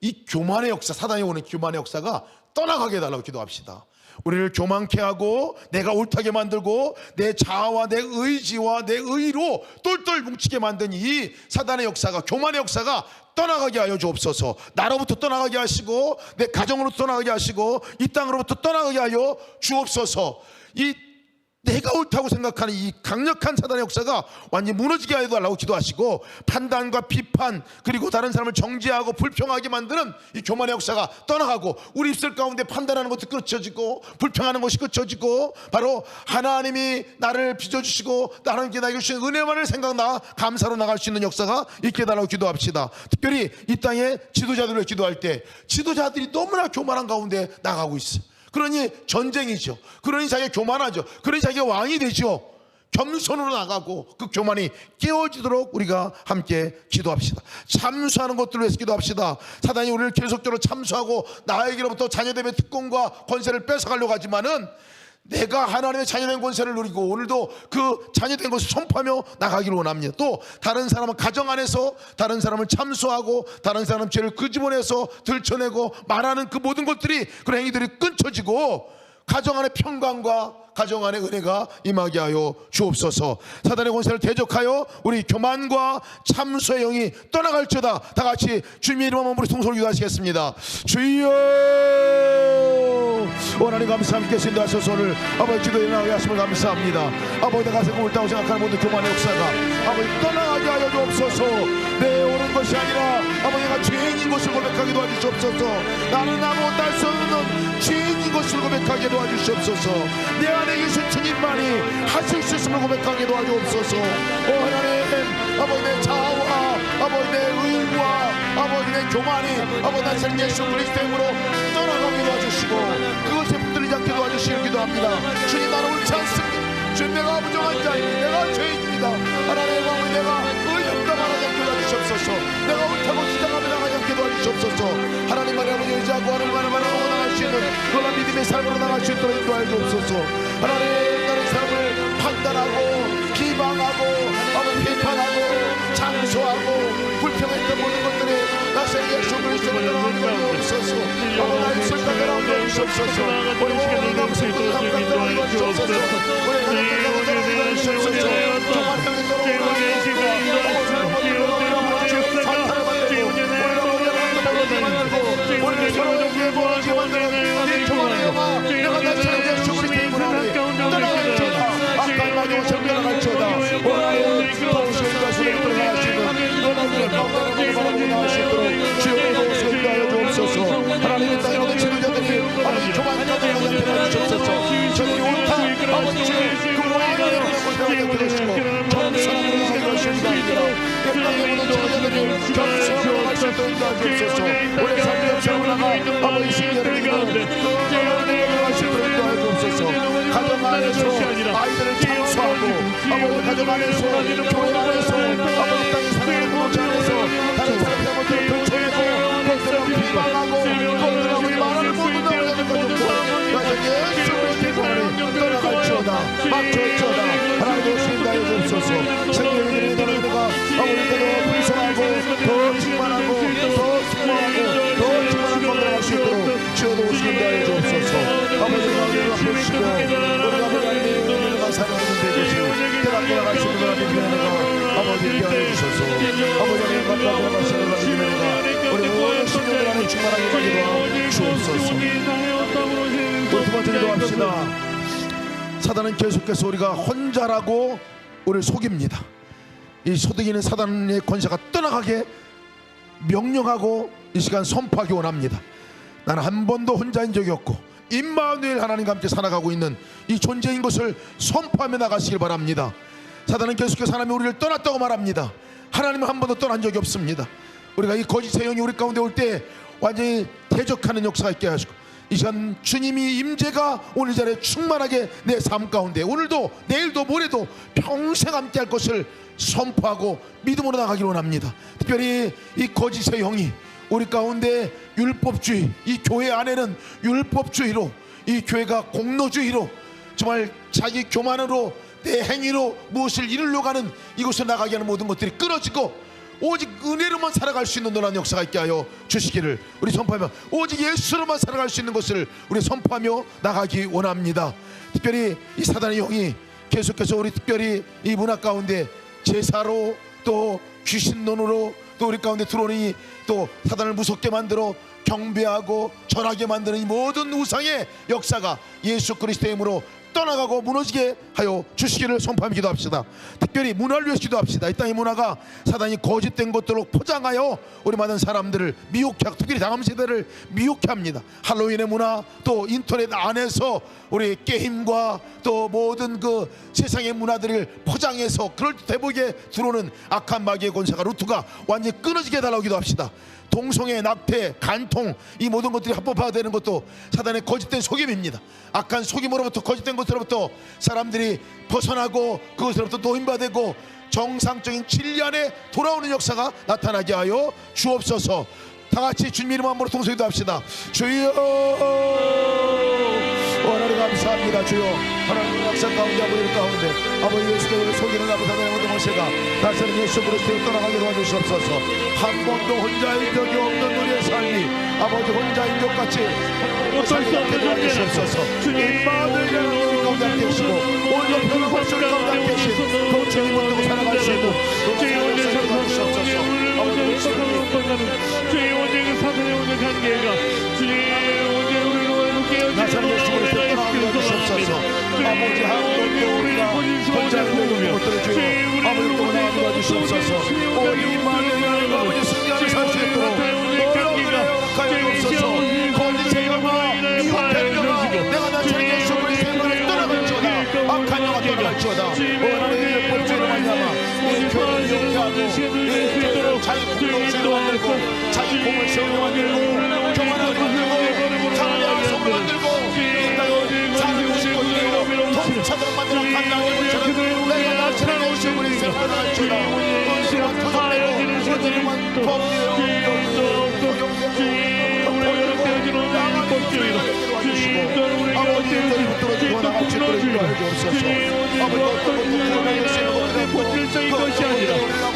이 교만의 역사, 사단이 오는 교만의 역사가 떠나가게 해달라고 기도합시다. 우리를 교만케 하고 내가 옳다게 만들고 내 자아와 내 의지와 내 의로 똘똘 뭉치게 만든 이 사단의 역사가, 교만의 역사가 떠나가게 하여 주옵소서. 나로부터 떠나가게 하시고 내 가정으로부터 떠나가게 하시고 이 땅으로부터 떠나가게 하여 주옵소서. 이 내가 옳다고 생각하는 이 강력한 사단의 역사가 완전히 무너지게 해달라고 기도하시고, 판단과 비판 그리고 다른 사람을 정죄하고 불평하게 만드는 이 교만의 역사가 떠나가고 우리 입술 가운데 판단하는 것도 끊어지고 불평하는 것이 끊어지고 바로 하나님이 나를 빚어주시고 하나님께 나에게 주신 은혜만을 생각나 감사로 나갈 수 있는 역사가 있게 해달라고 기도합시다. 특별히 이 땅의 지도자들을 기도할 때 지도자들이 너무나 교만한 가운데 나가고 있어요. 그러니 전쟁이죠. 그러니 자기가 교만하죠. 그러니 자기가 왕이 되죠. 겸손으로 나가고 그 교만이 깨어지도록 우리가 함께 기도합시다. 참수하는 것들을 위해서 기도합시다. 사단이 우리를 계속적으로 참수하고 나에게로부터 자녀됨의 특권과 권세를 뺏어가려고 하지만은 내가 하나님의 자녀된 권세를 누리고 오늘도 그 자녀된 것을 선포하며 나가기를 원합니다. 또 다른 사람은 가정 안에서 다른 사람을 참수하고 다른 사람 죄를 끄집어내서 들춰내고 말하는 그 모든 것들이, 그런 행위들이 끊쳐지고 가정 안에 평강과 가정 안에 은혜가 임하게 하여 주옵소서. 사단의 권세를 대적하여 우리 교만과 참수의 영이 떠나갈지어다. 다 같이 주님의 이름으로 몸으로 통솔 기도하시겠습니다. 주여, 하나님 감사합니다. 인도하셔서 오늘 아버지 기도에 나오게 하심을 감사합니다. 아버지, 내가 옳다고 생각하는 모든 교만의 역사가 아버지 떠나가게 하여 주옵소서. 내 옳은 것이 아니라 아버지, 내가 죄인인 것을 고백하게 도와주시옵소서. 나는 아무것도 할 수 없는 죄인인 것을 고백하게 도와주시옵소서. 내 안에 계신 주님만이 하실 수 있음을 고백하게 도와주옵소서. 하나님, 아버지 내 자아와 아버지 내 의와 아버지 내 교만이 아버지 나 생 예수 그리스도의 이름으로 떠나가게 도와주시고 그것에 붙들리지 않게 도와주시길 기도합니다. 주님, 나는 옳지 않습니다. 주님, 내가 부정한 자입니다. 내가 죄인입니다. 하나님, 아버지 내가 의롭다 말하지 않게 도와주시옵소서. 내가 옳다고 주장하며 나가지 않게 도와주시옵소서. 하나님만이 아버지 의지하고 하나님만을 바라보고 나갈 수 있는 그런 믿음의 삶으로 나갈 수 있도록 인도하여 주옵소서. 하나님, 다른 사람을 판단하고 비방하고 아버지 비판하고 장소하고 불평했던 모든 것들이 나의 예수 그리스도를 나오게 주옵소서. 아버지 나의 손가락을 나오게 주옵소서. 우리 모든 감사를 감사드리고 주옵소서. 우리 하나님께 감사드리고 주옵소서. 정말 형님으로 올라가시고 사탄을 만들고 우리를 만들고 우리를 서로 용기에 모아지게 만드는 이 교만의 영화, 내가 나의 예수 그리스도의 이름으로 떠나갈지어다. 악한 마귀와 정결할지어다. 오늘 동시에 가수를 들어가시는 너는 가운데 바라보고 나올 수 있도록 주여 도우시고 인도하여 주옵소서. 하나님의 땅에 모든 지도자들이 아버지 교만을 가져가지 않게 해주옵소서. 저들이 옳다 아버지 그 왕의 이름으로 되시고 겸손함으로 생각하시기 바랍니다. 이 땅에 모든 지도자들이 겸손함으로 갈 수 있도록 인도하여 주옵소서. 우리 삶의 역사로 나가 아버지 신뢰를 이루는 그 영광을 갈 수 있도록 인도하여 주옵소서. 가정 안에서 아이들을 참수하고 아버지 가정 안에서 교회 안에서 아버지 땅의 사랑하는 공동체 안에서 다른 사람의 잘못을 들춰내고 망하고 거듭나고 이 말을 모두 나오자는 것도 나중에 예수 그리스도의 공을 떠나갈지어다 막혀있지어다. 하나님 오신 나의 주옵소서. 생명의 너희가 아무리도 풍성하고 더 충만하고 더 풍성하고 더 충만한 것을 할 수 있도록 주여도 오신 나의 주옵소서. 아버지가 우리를 보시고 우리가 하나님의 사랑하는 되듯이 대답해 나갈 수 있는 하나님 은혜가 아버지께 하여 주소서. 아버지의 감사하고 나가시는 하나님 은혜가 우리 모든 신령들 안에 충만하게 가기도 주옵소서. 우리 두 번째 기도합시다. 사단은 계속해서 우리가 혼자라고 우리를 속입니다. 이 소득이는 사단의 권세가 떠나가게 명령하고 이 시간 선포하기 원합니다. 나는 한 번도 혼자인 적이 없고 임마누엘 하나님과 함께 살아가고 있는 이 존재인 것을 선포하며 나가시길 바랍니다. 사단은 계속해서 하나님이 우리를 떠났다고 말합니다. 하나님은 한 번도 떠난 적이 없습니다. 우리가 이 거짓의 영이 우리 가운데 올 때 완전히 대적하는 역사가 있게 하시고 이 시간 주님이 임재가 오늘 자리에 충만하게 내 삶 가운데 오늘도 내일도 모레도 평생 함께 할 것을 선포하고 믿음으로 나가기를 원합니다. 특별히 이 거짓의 영이 우리 가운데 율법주의, 이 교회 안에는 율법주의로, 이 교회가 공로주의로 정말 자기 교만으로 내 행위로 무엇을 이루려고 하는 이곳에 나가게 하는 모든 것들이 끊어지고 오직 은혜로만 살아갈 수 있는 놀라운 역사가 있게 하여 주시기를 우리 선포하며 오직 예수로만 살아갈 수 있는 것을 우리 선포하며 나가기 원합니다. 특별히 이 사단의 영이 계속해서 우리 특별히 이 문화 가운데 제사로 또 귀신론으로 또 우리 가운데 들어오니 또 사단을 무섭게 만들어 경배하고 전하게 만드는 이 모든 우상의 역사가 예수 그리스도의 이름으로 떠나가고 무너지게 하여 주시기를 선포하며 기도합시다. 특별히 문화를 위해서 기도합시다. 이 땅의 문화가 사단이 거짓된 것들로 포장하여 우리 많은 사람들을 미혹해 하고 특별히 다음 세대를 미혹해 합니다. 할로윈의 문화 또 인터넷 안에서 우리 게임과 또 모든 그 세상의 문화들을 포장해서 그럴 듯해 보이게 들어오는 악한 마귀의 권세가 루트가 완전히 끊어지게 해달라고 기도합시다. 동성애, 낙태, 간통 이 모든 것들이 합법화되는 것도 사단의 거짓된 속임입니다. 악한 속임으로부터 거짓된 것으로부터 사람들이 벗어나고 그것으로부터 노임받고 정상적인 진리 안에 돌아오는 역사가 나타나게 하여 주옵소서. 다같이 주님 이름 한번으로 동성기도 합시다. 주여 하나님 감사합니다. 주여 하나님 약상 가운데 아버지 가운데 아버지 예수님을 속이는 아버지 하나님의 모든 것이가 나서는 예수 그리스도를 떠나가게 도와주시옵소서. 한 번도 혼자인 적이 없는 우리의 삶이 아버지 혼자인 것 같이 살게 도와주시옵소서. 임마누엘 하나님 가운데 함께 계시고 오늘도 변함없이 우리 가운데 함께 계신 그 주님을 두고 살아갈 수 있는 역사를 도와주시옵소서. 아버지 예수님 주의 오직 사탄의 오늘 관계가 주의 오직 우리로 깨어지는 나사렛 예수를 떠나가게 도와주시옵소서. 아버지 한 번도 우리가 혼자인 적이 없는 주여 아버지 떠나가게 도와주시옵소서. 오늘 임마누엘 아버지 승리하는 살 수 있도록 모든 허락하여 주옵소서. 거짓의 영과 미혹된 영과 내가 나처럼 예수 그리스도의 이름을 떠나갈지어다. 악한 영과 떠나갈지어다. 하나님의 법죄로 말미암아 이 교회를 용기하고 이 교회를 자기 공동체로 만들고 자기 공을 세우려 만들고 교만하게 만들고 자기의 속을 만들고 이 땅에 자기 것을 건드리고 통치처럼 만들어 간다는 것처럼 내가 나처럼 예수 그리스도의 이름을 떠나갈지어다. 오늘만 도전되고 오늘만 법리로 아버지 붙들어주고 나갈 수 있도록 인도하여 주옵소서. 아버지 어떤 것도 구원하여 쓰는 본질적인 것이 아니라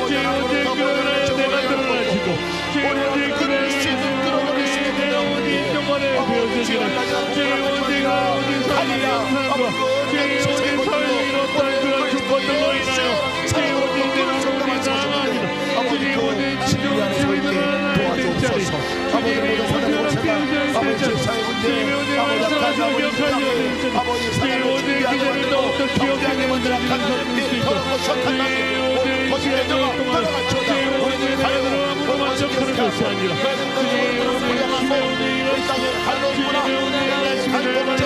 제 언제 교회를 내가 드러나시고 제 언제 그를 수 있는 끌어올릴 수 있는 내가 어디 인정만에 되어지기를 제 언제가 어디 사랑의 삶과 제 언제 사회에 이렇다는 그런 주권들로 인하여 제 언제 그런 성공이 나아가니라 아버지 그 진리 안에 서 있게 도와주옵소서. 아버지 모든 사랑의 권세가 아버지 제사의 문제 아버지 아버지 사랑을 준비하는 것도 경쟁의 문제를 하는 더럽고 선한 마귀 거짓의 영화 떠나갈지어다. 우리들이 가려고 만족하는 것이 아니라 이 땅에 할로윈구나 할복제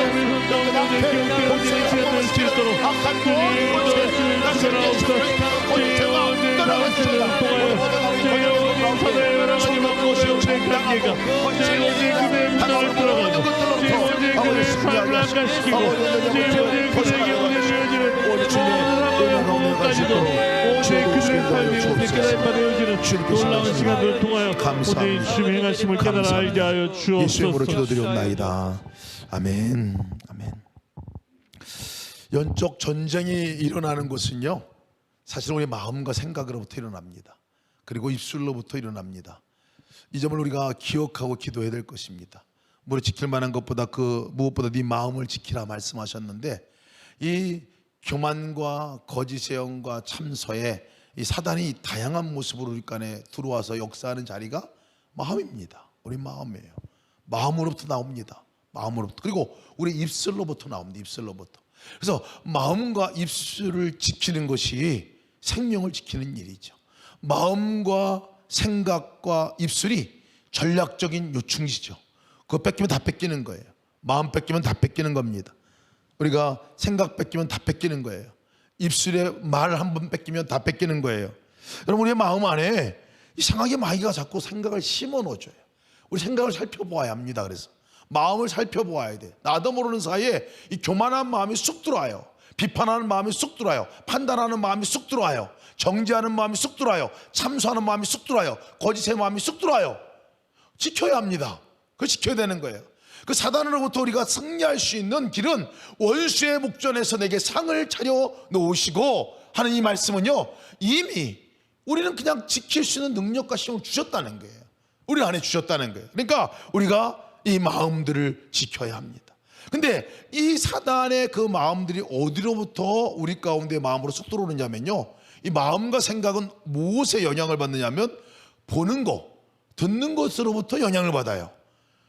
낙태 복수의 합법을 시키도록 악한 모든 것을 나서는 예수 그리스도의 권세가 떠나갈지어다. 우리 모든 하나님 소망 것이 정당하고 권세의 그의 문화를 들어가고 제 언제 삶을 안가시키고 제 언제 그에게 오늘 이어지는 모든 하나님까지도 오늘 그들의 인도하여 깨달음받아야지는 주님께서 놀라운 하시는 시간들을 통하여 감사합니다. 오직 주님의 행하심을 깨달아 알게 하여 예수 이름으로 주옵소서. 기도드리옵나이다. 아멘. 아멘. 영적 전쟁이 일어나는 것은요, 사실 우리 마음과 생각으로부터 일어납니다. 그리고 입술로부터 일어납니다. 이 점을 우리가 기억하고 기도해야 될 것입니다. 무릇 지킬 만한 것보다 무엇보다 네 마음을 지키라 말씀하셨는데, 이 교만과 거짓의 영과 참소에 이 사단이 다양한 모습으로 우리 간에 들어와서 역사하는 자리가 마음입니다. 우리 마음이에요. 마음으로부터 나옵니다. 마음으로부터. 그리고 우리 입술로부터 나옵니다. 입술로부터. 그래서 마음과 입술을 지키는 것이 생명을 지키는 일이죠. 마음과 생각과 입술이 전략적인 요충지죠. 그거 뺏기면 다 뺏기는 거예요. 마음 뺏기면 다 뺏기는 겁니다. 우리가 생각 뺏기면 다 뺏기는 거예요. 입술에 말 한 번 뺏기면 다 뺏기는 거예요. 여러분, 우리의 마음 안에 이상하게 마귀가 자꾸 생각을 심어 넣어줘요. 우리 생각을 살펴보아야 합니다. 그래서 마음을 살펴보아야 돼. 나도 모르는 사이에 이 교만한 마음이 쑥 들어와요. 비판하는 마음이 쑥 들어와요. 판단하는 마음이 쑥 들어와요. 정죄하는 마음이 쑥 들어와요. 참소하는 마음이 쑥 들어와요. 거짓의 마음이 쑥 들어와요. 지켜야 합니다. 그걸 지켜야 되는 거예요. 그 사단으로부터 우리가 승리할 수 있는 길은 원수의 목전에서 내게 상을 차려 놓으시고 하는 이 말씀은요, 이미 우리는 그냥 지킬 수 있는 능력과 힘을 주셨다는 거예요. 우리 안에 주셨다는 거예요. 그러니까 우리가 이 마음들을 지켜야 합니다. 근데 이 사단의 그 마음들이 어디로부터 우리 가운데 마음으로 쏙 들어오느냐면요, 이 마음과 생각은 무엇에 영향을 받느냐면 보는 것, 듣는 것으로부터 영향을 받아요.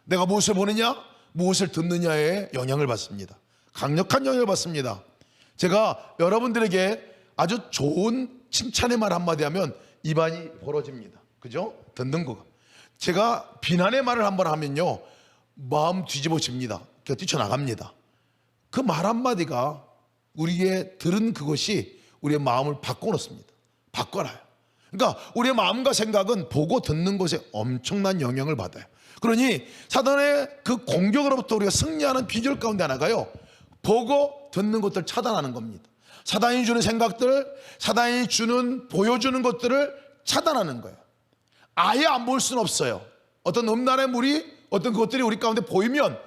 내가 무엇을 보느냐, 무엇을 듣느냐에 영향을 받습니다. 강력한 영향을 받습니다. 제가 여러분들에게 아주 좋은 칭찬의 말 한마디 하면 입안이 벌어집니다. 그죠? 듣는 거가. 제가 비난의 말을 한번 하면요, 마음 뒤집어집니다. 그러니까 뛰쳐나갑니다. 그 말 한마디가 우리의 들은 그것이 우리의 마음을 바꿔놓습니다. 바꿔놔요. 그러니까 우리의 마음과 생각은 보고 듣는 것에 엄청난 영향을 받아요. 그러니 사단의 그 공격으로부터 우리가 승리하는 비결 가운데 하나가요, 보고 듣는 것들을 차단하는 겁니다. 사단이 주는 생각들, 사단이 보여주는 것들을 차단하는 거예요. 아예 안 볼 수는 없어요. 어떤 음란의 물이, 어떤 것들이 우리 가운데 보이면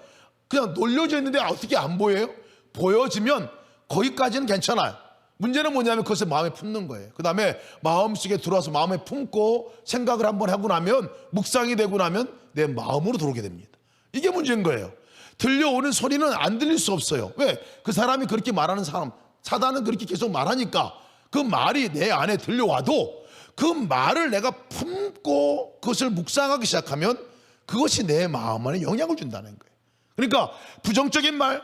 그냥 놀려져 있는데 어떻게 안 보여요? 보여지면 거기까지는 괜찮아요. 문제는 뭐냐면 그것을 마음에 품는 거예요. 그 다음에 마음속에 들어와서 마음에 품고 생각을 한번 하고 나면, 묵상이 되고 나면 내 마음으로 들어오게 됩니다. 이게 문제인 거예요. 들려오는 소리는 안 들릴 수 없어요. 왜? 그 사람이 그렇게 말하는 사람, 사단은 그렇게 계속 말하니까 그 말이 내 안에 들려와도 그 말을 내가 품고 그것을 묵상하기 시작하면 그것이 내 마음 안에 영향을 준다는 거예요. 그러니까 부정적인 말,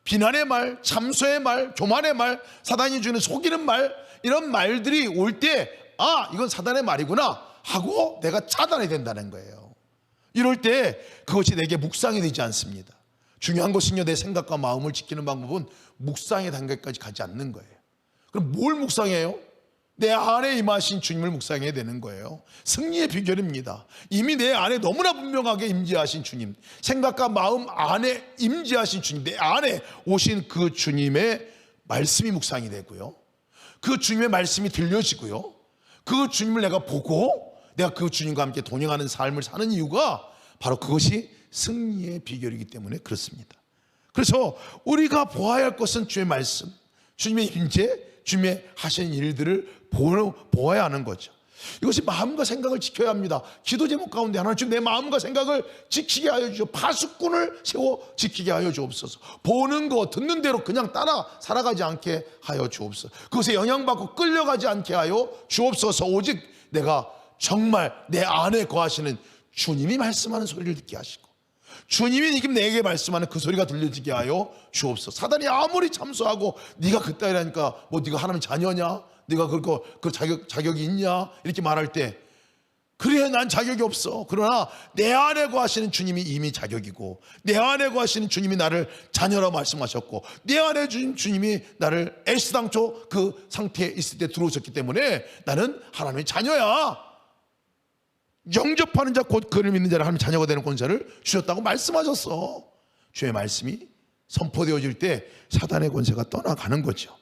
비난의 말, 참소의 말, 교만의 말, 사단이 주는 속이는 말, 이런 말들이 올 때, 아, 이건 사단의 말이구나 하고 내가 차단해야 된다는 거예요. 이럴 때 그것이 내게 묵상이 되지 않습니다. 중요한 것은요, 내 생각과 마음을 지키는 방법은 묵상의 단계까지 가지 않는 거예요. 그럼 뭘 묵상해요? 내 안에 임하신 주님을 묵상해야 되는 거예요. 승리의 비결입니다. 이미 내 안에 너무나 분명하게 임재하신 주님, 생각과 마음 안에 임재하신 주님, 내 안에 오신 그 주님의 말씀이 묵상이 되고요, 그 주님의 말씀이 들려지고요, 그 주님을 내가 보고 내가 그 주님과 함께 동행하는 삶을 사는 이유가 바로 그것이 승리의 비결이기 때문에 그렇습니다. 그래서 우리가 보아야 할 것은 주의 말씀, 주님의 임재, 주님의 하시는 일들을 보아야 하는 거죠. 이것이 마음과 생각을 지켜야 합니다. 기도 제목 가운데 하나는 주님 내 마음과 생각을 지키게 하여 주시오. 파수꾼을 세워 지키게 하여 주옵소서. 보는 거 듣는 대로 그냥 따라 살아가지 않게 하여 주옵소서. 그것에 영향받고 끌려가지 않게 하여 주옵소서. 오직 내가 정말 내 안에 거하시는 주님이 말씀하는 소리를 듣게 하시고, 주님이 지금 내게 말씀하는 그 소리가 들려지게 하여 주옵소서. 사단이 아무리 참소하고 네가 그따위라니까 뭐 네가 하나님 자녀냐, 네가 그 자격이 있냐 이렇게 말할 때, 그래 난 자격이 없어. 그러나 내 안에 거하시는 주님이 이미 자격이고, 내 안에 거하시는 주님이 나를 자녀라고 말씀하셨고, 내 안에 주님이 나를 애시당초 그 상태에 있을 때 들어오셨기 때문에 나는 하나님의 자녀야. 영접하는 자 곧 그를 믿는 자를 하나님의 자녀가 되는 권세를 주셨다고 말씀하셨어. 주의 말씀이 선포되어질 때 사단의 권세가 떠나가는 거죠.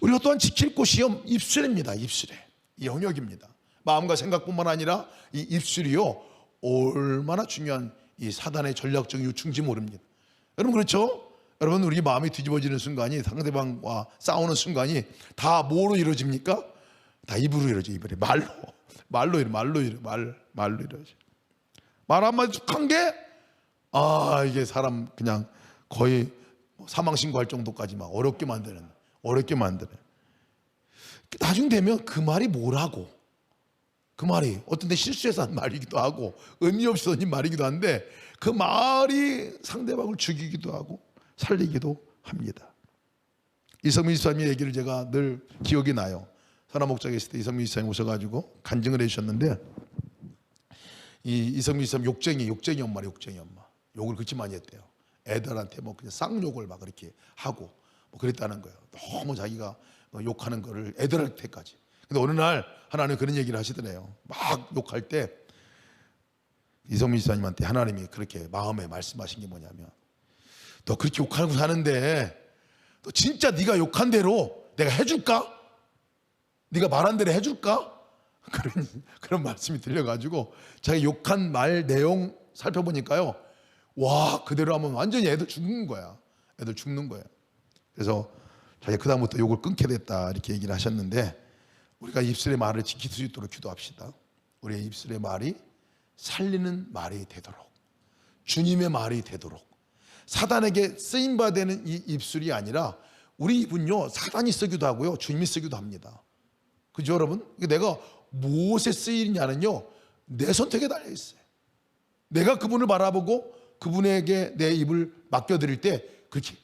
우리가 또한 지킬 곳이 입술입니다. 입술에. 영역입니다. 마음과 생각뿐만 아니라 이 입술이요 얼마나 중요한 이 사단의 전략적 요충지 모릅니다. 여러분 그렇죠? 여러분 우리 마음이 뒤집어지는 순간이 상대방과 싸우는 순간이 다 뭐로 이루어집니까? 다 입으로 이루어져. 입으로 말로 이루어져. 말 한마디 툭한 게 이게 사람 그냥 거의 사망 신고할 정도까지 막 어렵게 만드는. 나중 되면 그 말이 뭐라고? 그 말이 어떤 데 실수해서 한 말이기도 하고 의미 없이 던진 말이기도 한데 그 말이 상대방을 죽이기도 하고 살리기도 합니다. 이성민 집사님의 얘기를 제가 늘 기억이 나요. 선화목장에 있을 때 이성민 집사님 오셔가지고 간증을 해주셨는데 이 이성민 집사님 욕쟁이 엄마. 욕을 그렇게 많이 했대요. 애들한테 뭐 그냥 쌍욕을 막 그렇게 하고 뭐 그랬다는 거예요. 너무 자기가 욕하는 거를 애들한테까지. 근데 어느 날 하나님 그런 얘기를 하시더래요. 막 욕할 때 이성민 집사님한테 하나님이 그렇게 마음에 말씀하신 게 뭐냐면 너 그렇게 욕하고 사는데 너 진짜 네가 욕한 대로 내가 해줄까? 네가 말한 대로 해줄까? 그런 말씀이 들려가지고 자기 욕한 말 내용 살펴보니까요. 와 그대로 하면 완전히 애들 죽는 거야. 그래서 자기가 그다음부터 욕을 끊게 됐다 이렇게 얘기를 하셨는데 우리가 입술의 말을 지킬 수 있도록 기도합시다. 우리의 입술의 말이 살리는 말이 되도록 주님의 말이 되도록 사단에게 쓰임받는 이 입술이 아니라 우리 입은요 사단이 쓰기도 하고요 주님이 쓰기도 합니다. 그죠 여러분? 내가 무엇에 쓰이냐는요 내 선택에 달려있어요. 내가 그분을 바라보고 그분에게 내 입을 맡겨드릴 때 그렇게.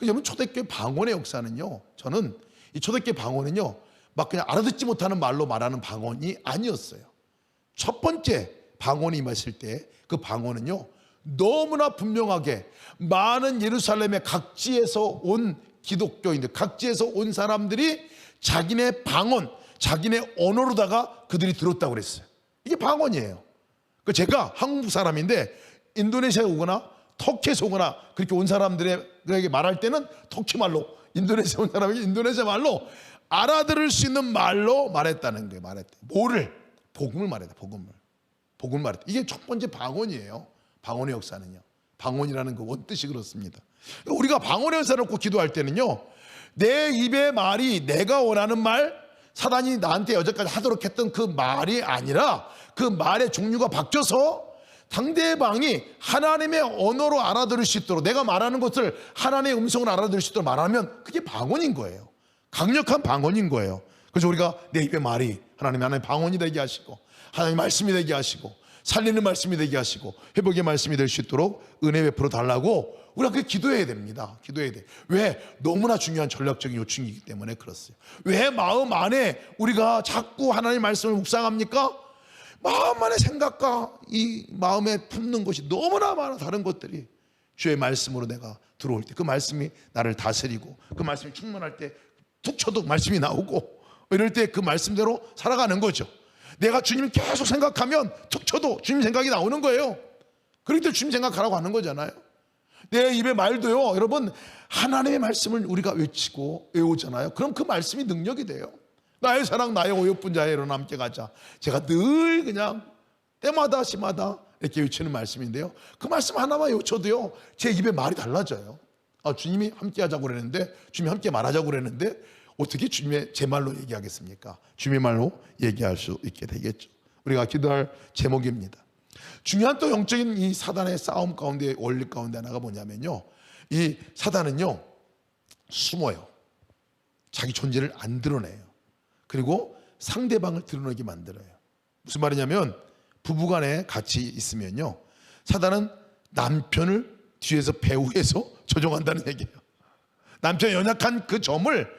여러분 초대교회 방언의 역사는요 저는 이 초대교회 방언은요 막 그냥 알아듣지 못하는 말로 말하는 방언이 아니었어요. 첫 번째 방언이 임했을 때 그 방언은요 너무나 분명하게 많은 예루살렘의 각지에서 온 기독교인들 각지에서 온 사람들이 자기네 방언 자기네 언어로다가 그들이 들었다고 그랬어요. 이게 방언이에요. 제가 한국 사람인데 인도네시아에 오거나 터키에서 오거나 그렇게 온 사람들에게 말할 때는 터키 말로 인도네시아 온 사람에게 인도네시아 말로 알아들을 수 있는 말로 말했다는 거예요. 뭐를? 복음을 말했다. 복음을 말했다. 이게 첫 번째 방언이에요. 방언의 역사는요. 방언이라는 그 원뜻이 그렇습니다. 우리가 방언의 역사를 놓고 기도할 때는요. 내 입의 말이 내가 원하는 말 사단이 나한테 여태까지 하도록 했던 그 말이 아니라 그 말의 종류가 바뀌어서 상대방이 하나님의 언어로 알아들을 수 있도록 내가 말하는 것을 하나님의 음성으로 알아들을 수 있도록 말하면 그게 방언인 거예요. 강력한 방언인 거예요. 그래서 우리가 내 입의 말이 하나님의 방언이 되게 하시고 하나님의 말씀이 되게 하시고 살리는 말씀이 되게 하시고 회복의 말씀이 될 수 있도록 은혜 베풀어 달라고 우리가 그렇게 기도해야 됩니다. 기도해야 돼. 왜? 너무나 중요한 전략적인 요충이기 때문에 그렇어요. 왜 마음 안에 우리가 자꾸 하나님의 말씀을 묵상합니까? 마음 안의 생각과 이 마음에 품는 것이 너무나 많아. 다른 것들이 주의 말씀으로 내가 들어올 때 그 말씀이 나를 다스리고 그 말씀이 충만할 때 툭 쳐도 말씀이 나오고 이럴 때 그 말씀대로 살아가는 거죠. 내가 주님을 계속 생각하면 툭 쳐도 주님 생각이 나오는 거예요. 그럴 때 주님 생각하라고 하는 거잖아요. 내 입의 말도요 여러분 하나님의 말씀을 우리가 외우잖아요. 그럼 그 말씀이 능력이 돼요. 나의 사랑 나의 오역분 자애로 함께 가자. 제가 늘 그냥 때마다 시마다 이렇게 외치는 말씀인데요. 그 말씀 하나만 외쳐도요 제 입의 말이 달라져요. 주님이 함께 하자고 그랬는데 주님이 함께 말하자고 그랬는데 어떻게 주님의 제 말로 얘기하겠습니까? 주님의 말로 얘기할 수 있게 되겠죠. 우리가 기도할 제목입니다. 중요한 또 영적인 이 사단의 싸움 가운데 원리 가운데 하나가 뭐냐면요 이 사단은요 숨어요. 자기 존재를 안 드러내요. 그리고 상대방을 드러내게 만들어요. 무슨 말이냐면 부부간에 같이 있으면요 사단은 남편을 뒤에서 배후에서 조종한다는 얘기예요. 남편의 연약한 그 점을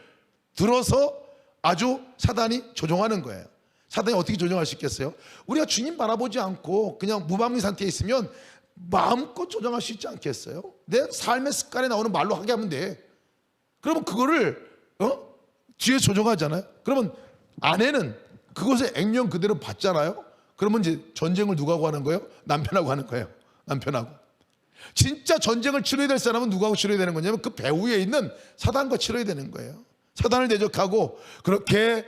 들어서 아주 사단이 조종하는 거예요. 사단이 어떻게 조종할 수 있겠어요? 우리가 주님 바라보지 않고 그냥 무방비 상태에 있으면 마음껏 조종할 수 있지 않겠어요? 내 삶의 습관에 나오는 말로 하게 하면 돼. 그러면 그거를 뒤에 조종하잖아요. 그러면 아내는 그것의 액면 그대로 받잖아요. 그러면 이제 전쟁을 누가 하고 하는 거예요? 남편하고 하는 거예요. 남편하고. 진짜 전쟁을 치러야 될 사람은 누구하고 치러야 되는 거냐면 그 배후에 있는 사단과 치러야 되는 거예요. 사단을 대적하고 그렇게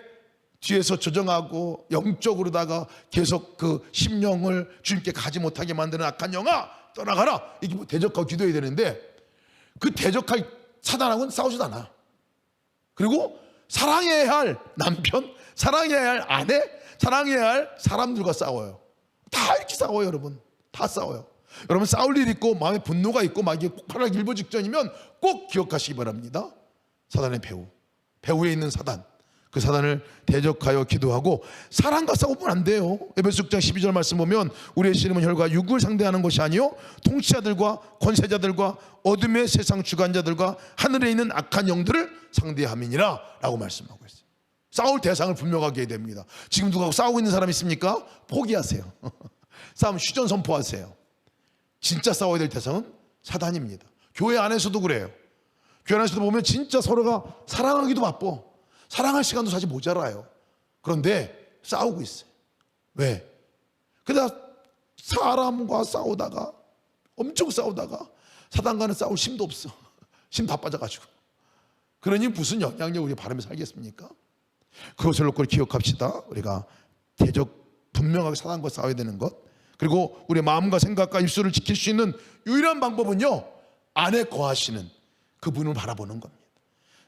뒤에서 조정하고 영적으로다가 계속 그 심령을 주님께 가지 못하게 만드는 악한 영아 떠나가라, 이게 뭐 대적하고 기도해야 되는데, 그 대적할 사단하고는 싸우지도 않아. 그리고 사랑해야 할 남편, 사랑해야 할 아내, 사랑해야 할 사람들과 싸워요. 다 이렇게 싸워요. 여러분 다 싸워요. 여러분 싸울 일 있고 마음에 분노가 있고 막 이게 폭발하기 일보 직전이면 꼭 기억하시기 바랍니다. 사단의 배후에 있는 사단, 그 사단을 대적하여 기도하고 사랑과 싸우면 안 돼요. 에베소 6장 12절 말씀 보면 우리의 씨름은 혈과 육을 상대하는 것이 아니요 통치자들과 권세자들과 어둠의 세상 주관자들과 하늘에 있는 악한 영들을 상대함이니라 라고 말씀하고 있어요. 싸울 대상을 분명하게 해야 됩니다. 지금 누가 싸우고 있는 사람 있습니까? 포기하세요. 싸움 휴전 선포하세요. 진짜 싸워야 될 대상은 사단입니다. 교회 안에서도 그래요. 교회 안에서도 보면 진짜 서로가 사랑하기도 바빠. 사랑할 시간도 사실 모자라요. 그런데 싸우고 있어요. 왜? 그러다 사람과 싸우다가 엄청 싸우다가 사단과는 싸울 힘도 없어. 힘 다 빠져가지고. 그러니 무슨 영향력 우리 바람에 살겠습니까? 그것을 놓고 기억합시다. 우리가 대적 분명하게 사단과 싸워야 되는 것, 그리고 우리의 마음과 생각과 입술을 지킬 수 있는 유일한 방법은요, 안에 거하시는 그분을 바라보는 겁니다.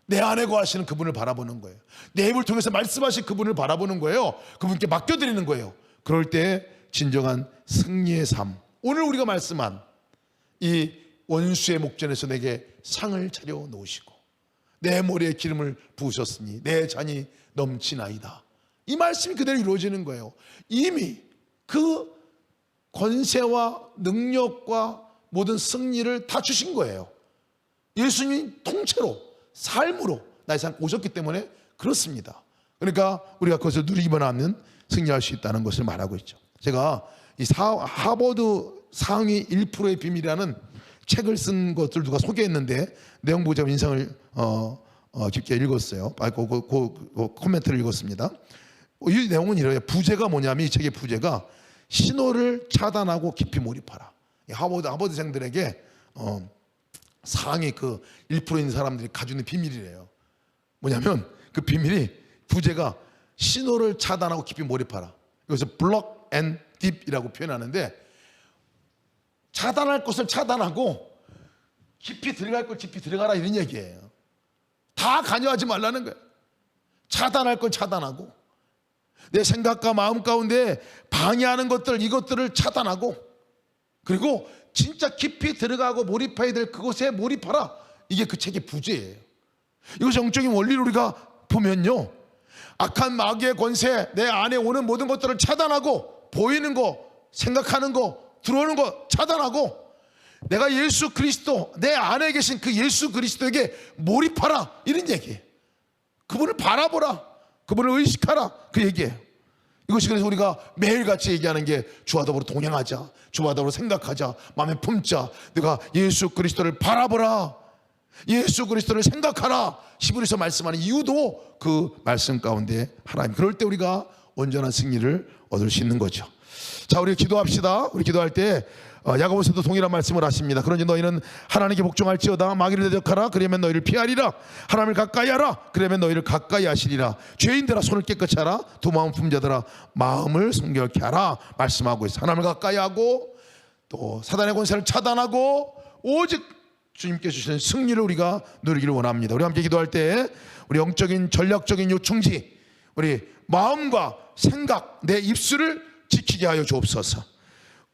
내 안에 거하시는 그분을 바라보는 거예요. 내 입을 통해서 말씀하신 그분을 바라보는 거예요. 그분께 맡겨드리는 거예요. 그럴 때 진정한 승리의 삶, 오늘 우리가 말씀한 이 원수의 목전에서 내게 상을 차려 놓으시고 내 머리에 기름을 부으셨으니 내 잔이 넘치나이다, 이 말씀이 그대로 이루어지는 거예요. 이미 그 권세와 능력과 모든 승리를 다 주신 거예요. 예수님이 통째로 삶으로 나의 삶 오셨기 때문에 그렇습니다. 그러니까 우리가 그것을 누리기만 하면 승리할 수 있다는 것을 말하고 있죠. 제가 이 하버드 상위 1%의 비밀이라는 책을 쓴 것을 누가 소개했는데 내용 보고 제가 인상을 깊게 읽었어요. 그 코멘트를 읽었습니다. 이 내용은 이래요. 부제가 뭐냐면, 이 책의 부제가 신호를 차단하고 깊이 몰입하라. 하버드생들에게 상위 그 1% 있는 사람들이 가지고 있는 비밀이래요. 뭐냐면 그 비밀이, 부제가 신호를 차단하고 깊이 몰입하라. 이것을 block and deep이라고 표현하는데, 차단할 것을 차단하고 깊이 들어갈 걸 깊이 들어가라, 이런 얘기예요. 다 관여하지 말라는 거예요. 차단할 걸 차단하고, 내 생각과 마음 가운데 방해하는 것들, 이것들을 차단하고, 그리고 진짜 깊이 들어가고 몰입해야 될 그곳에 몰입하라. 이게 그 책의 부제예요. 이것이 영적인 원리를 우리가 보면요, 악한 마귀의 권세, 내 안에 오는 모든 것들을 차단하고, 보이는 거, 생각하는 거, 들어오는 거 차단하고, 내가 예수 그리스도, 내 안에 계신 그 예수 그리스도에게 몰입하라, 이런 얘기예요. 그분을 바라보라, 그분을 의식하라, 그 얘기예요. 이것이 그래서 우리가 매일같이 얘기하는 게, 주와 더불어 동행하자, 주와 더불어 생각하자, 마음에 품자, 내가 예수 그리스도를 바라보라, 예수 그리스도를 생각하라, 히브리서 말씀하는 이유도 그 말씀 가운데 하나님, 그럴 때 우리가 온전한 승리를 얻을 수 있는 거죠. 자, 우리 기도합시다. 우리 기도할 때 야고보서도 동일한 말씀을 하십니다. 그러니 너희는 하나님께 복종할지어다. 마귀를 대적하라. 그러면 너희를 피하리라. 하나님을 가까이 하라. 그러면 너희를 가까이 하시리라. 죄인들아 손을 깨끗이 하라. 두 마음 품자들아 마음을 성결케 하라. 말씀하고 있어요. 하나님을 가까이 하고, 또 사단의 권세를 차단하고, 오직 주님께 주시는 승리를 우리가 누리기를 원합니다. 우리 함께 기도할 때 우리 영적인 전략적인 요청지, 우리 마음과 생각, 내 입술을 지키게 하여 주옵소서.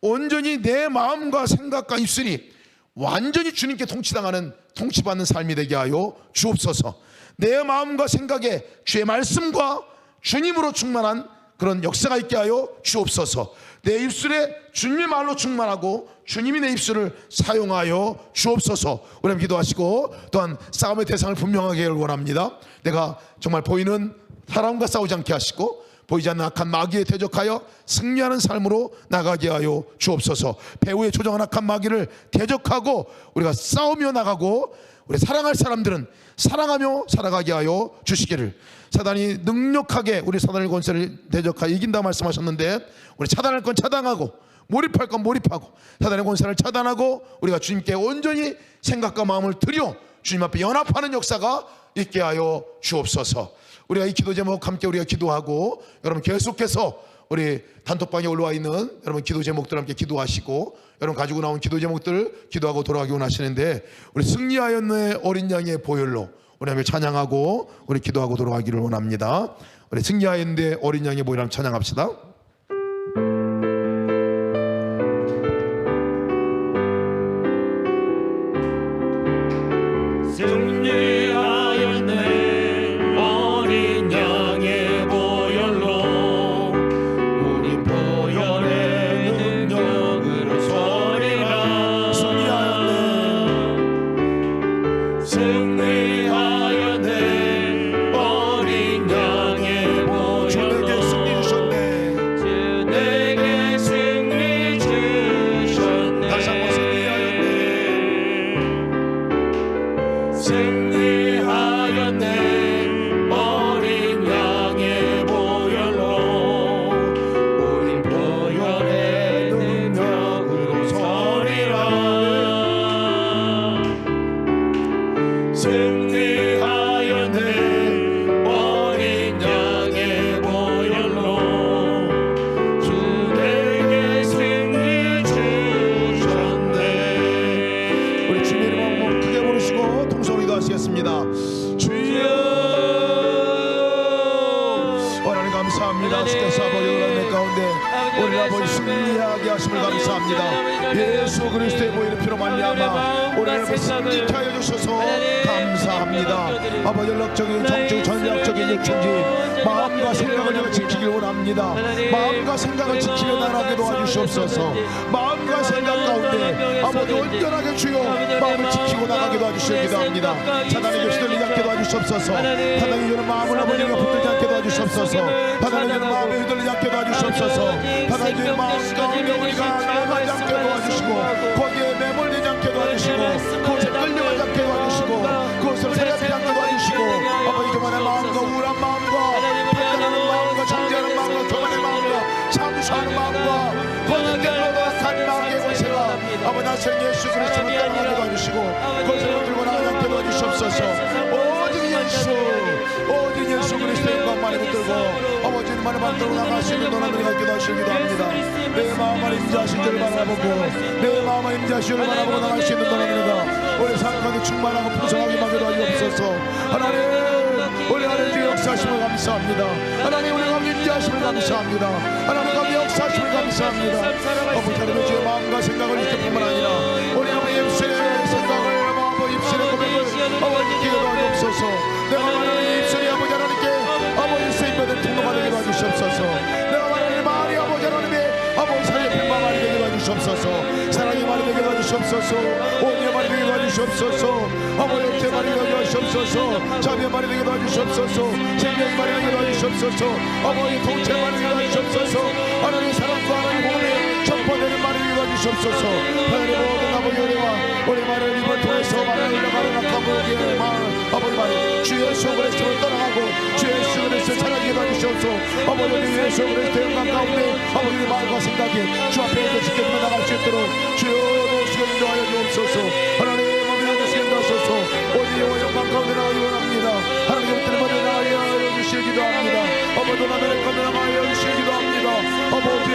온전히 내 마음과 생각과 입술이 완전히 주님께 통치당하는, 통치받는 삶이 되게 하여 주옵소서. 내 마음과 생각에 주의 말씀과 주님으로 충만한 그런 역사가 있게 하여 주옵소서. 내 입술에 주님의 말로 충만하고 주님이 내 입술을 사용하여 주옵소서. 우리 함께 기도하시고, 또한 싸움의 대상을 분명하게 하길 원합니다. 내가 정말 보이는 사람과 싸우지 않게 하시고, 보이지 않는 악한 마귀에 대적하여 승리하는 삶으로 나가게 하여 주옵소서. 배후에 조정한 악한 마귀를 대적하고 우리가 싸우며 나가고, 우리 사랑할 사람들은 사랑하며 살아가게 하여 주시기를. 사단이 능력하게 우리 사단의 권세를 대적하여 이긴다 말씀하셨는데, 우리 차단할 건 차단하고 몰입할 건 몰입하고, 사단의 권세를 차단하고 우리가 주님께 온전히 생각과 마음을 드려 주님 앞에 연합하는 역사가 있게 하여 주옵소서. 우리가 이 기도 제목 함께 우리가 기도하고, 여러분 계속해서 우리 단톡방에 올라와 있는 여러분 기도 제목들 함께 기도하시고, 여러분 가지고 나온 기도 제목들 기도하고 돌아가기 원하시는데, 우리 승리하였네 어린 양의 보혈로 우리 함께 찬양하고 우리 기도하고 돌아가기를 원합니다. 우리 승리하였네 어린 양의 보혈로 함께 찬양합시다. 승리하였네 어린 양의 보혈로 우리 보혈의 능력으로 서리라. 승리하였네 어린 양의 보혈로 주 내게 승리 주셨네. 다시 한번 승리하였네 어린 양의 보혈로 우린 보혈의 능력으로 서리라. 승리하였네 어린 양의 보혈로 주 내게 승리 주셨네. 우리 주님의 이름 한번 크게 부르시고 통성으로 기도하시겠습니다. 주여 하나님 감사합니다. 주께서 아버지 하나님 가운데 우리 아버지 승리하게 하심을 감사합니다. 예수 그리스도의 보혈의 피로 말미암아 우리 아버지 승리케 하여 주셔서 감사합니다. 아버지 연락적인 정적 전략적인 육체인지 마음과 생각을 내가 지키길 원합니다. 마음과 생각을 지키며 나가게 도와주시옵소서. 마음과 생각 가운데 아버지 온전하게 주여 마음을 지키고 나가게 도와주시기 기도합니다. 사단에게 휘둘리지 않게 도와주시옵소서. 사단이 주는 마음을 아버지가 붙들지 않게 도와주시옵소서. 사단이 주는 마음에 휘둘리지 않게 도와주시옵소서. 사단이 주는 마음 가운데 우리가 나가지 않게 도와주시고, 거기에 매몰리지 않게 도와주시고, 그것에 끌려가지 않게 도와주시고, 그것을 살려주지 않게 도와주시고, 아버지 교만의 마음과 우울한 마음과 판단하는 마음과 정죄하는 마음과 교만의 마음과 참수하는 마음과 거짓말과 간 마음의 권세가 아버지 나신 예수 그리스도를 떠나게 도와주시고, 그것을 들고 나가지 않게 도와주시옵소서. 오직 예수 그리스도의 것만을 붙들고 아버지만을 만들어 나가시는 너나들이 갖기도 하시기도 합니다. 내 마음 안에 임재하신 줄을 바라보고, 내 마음 안에 임재하신 줄을 바라보고 나가시는 너나들이가 우리 삶 가운데 충만하고 풍성하게 만들어 주옵소서. 하나님 우리 하나님 주의 역사하심을 감사합니다. 하나님 우리 가운데 임재하심을 감사합니다. 하나님 가운데 역사하심을 감사합니다. 아버지 하나님의 주의 마음과 생각을 잊을 뿐만 아니라 우리 아버지 입술의 생각을 아버지 입술의 고백을 아버지 기도도 하옵소서. 내가 말하는 입술이 아버지 하나님께 아버지 쓰임받은 통로가 되게 도와주시옵소서. 내가 말하는 말이 아버지 하나님의 아버지 살려핀 마 말이 되게 도와주시옵소서. 사랑의 말이 되게 도와주시옵소서. 오미의 말이 되게 도와주시옵소서. 아버지 육체의 말이 되게 도와주시옵소서. 자비의 말이 되게 도와주시옵소서. 생명의 말이 되게 도와주시옵소서. 아버지 통치의 말이 되게 도와주시옵소서. 하나님의 사랑과 하나님의 복음에 전파되는 말이 되게 도와주시옵소서. 하나님의 모든 아버지 은혜와 우리 말을 입을 통해서 말을 흘러가는 아버지의 말 아버지 말 주 예수 그리스도를 떠나가고 주 예수 그리스도를 사랑하게 도와주시옵소서. 아버지 예수 그리스도의 영광 가운데 아버지의 말과 생각에 주 앞에 지켜주며 나갈 수 있도록 주여 노시게 인도하여 주옵소서. 하나님 몸에 노시게 인도하소서. 오직 영광 가운데 나가기 원합니다. 하나님 것들을 먼저 나가여 주시기 기도합니다. 아버지 나를 건너 나가여 주시기 기도합니다. 아버지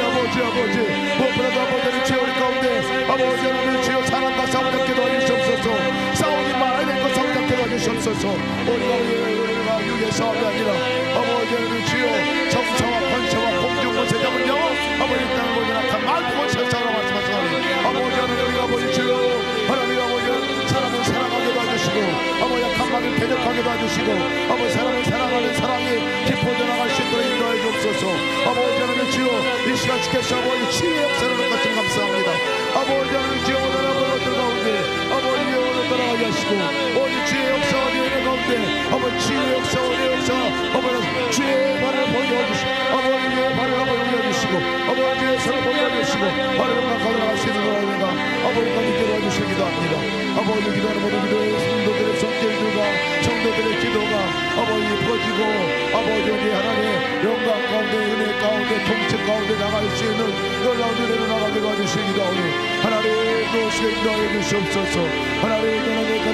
무엇보다도 아버지를 주여 우리 가운데 아버지 하나님 주여 사랑과 싸우지 않게 도와주시옵소서. 싸우지 말아야 될 것 싸우지 않게 도와주시옵소서. 우리가 육의 싸움이 아니라 아버지 하나님 주여 정사와 권세와 공중과 세상을 영어 아버지 땅을 보지 않고 말씀을 세상으로 말씀하시니 아버지 하나님 우리가 아버지 주여 하나님 아버지 사람을 사랑하게 도와주시고 아버지 약한 마음을 대적하게 도와주시고 아버지 사람을 사랑하는 사랑이 깊어져 나갈 수 있도록 인도해 주옵소서. 아버지 하나님 주여 이 시간 주께서 아버지 치유의 역사를 할 것을 감사합니다. 아버지 하나님 주여 오늘 아버지 것들 가운데 아버지 오늘 따라가게 하시고 오늘 주의 역사 어디에 가운데 아버지 주의 역사 어디의 역사 아버지 주의 발을 보여주시고 아버지의 발을 한번 올려주시고 아버지의 손을 보여주시고 발을 감각하도록 하시는 거라니까 아버지까지 기도해주시기도 합니다. 아버지 기도하는 모든 기도의 성도들의 손길들과 성도들의 기도가 아버지 퍼지고 아버지 하나님의 영광 가운데 은혜 가운데 통치 가운데 나갈 수 있는 놀라운 은혜로 나가게 도와주시기도 하오니 하나님 노시게 인도하여 주시옵소서. 하나님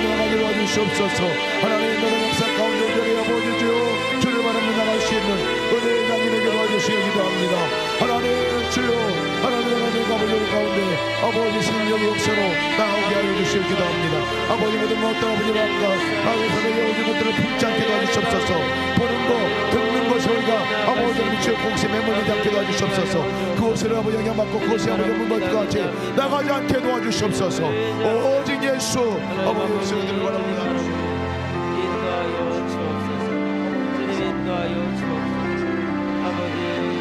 나가게 도와주시옵소서. 하나님 너의 역사 가운데 우리 아버지 주여 주를 바라 하나님 나갈 수 있는 은혜의 장인에게 도와주시기 기도합니다. 하나님 주여 하나님 아버지 가운데 아버지 성령의 역사로 나오게 하여 주시기 기도합니다. 아버지 모든 어떤 아버지 마음과 아버지 오지 것들을 품지 않게 도와주시옵소서. 보는 것 듣는 것을 우리가 아버지 미치어 공세 매몰리지 않게 도와주시옵소서. 그곳을 아버지 영향받고 그곳에 아버지 문벌과 같이 나가지 않게 도와주시옵소서. 오직 예수 아버지 예수를 바랍니다. 인도하여 주옵소서. 주님 인도하여 주옵소서. 아버지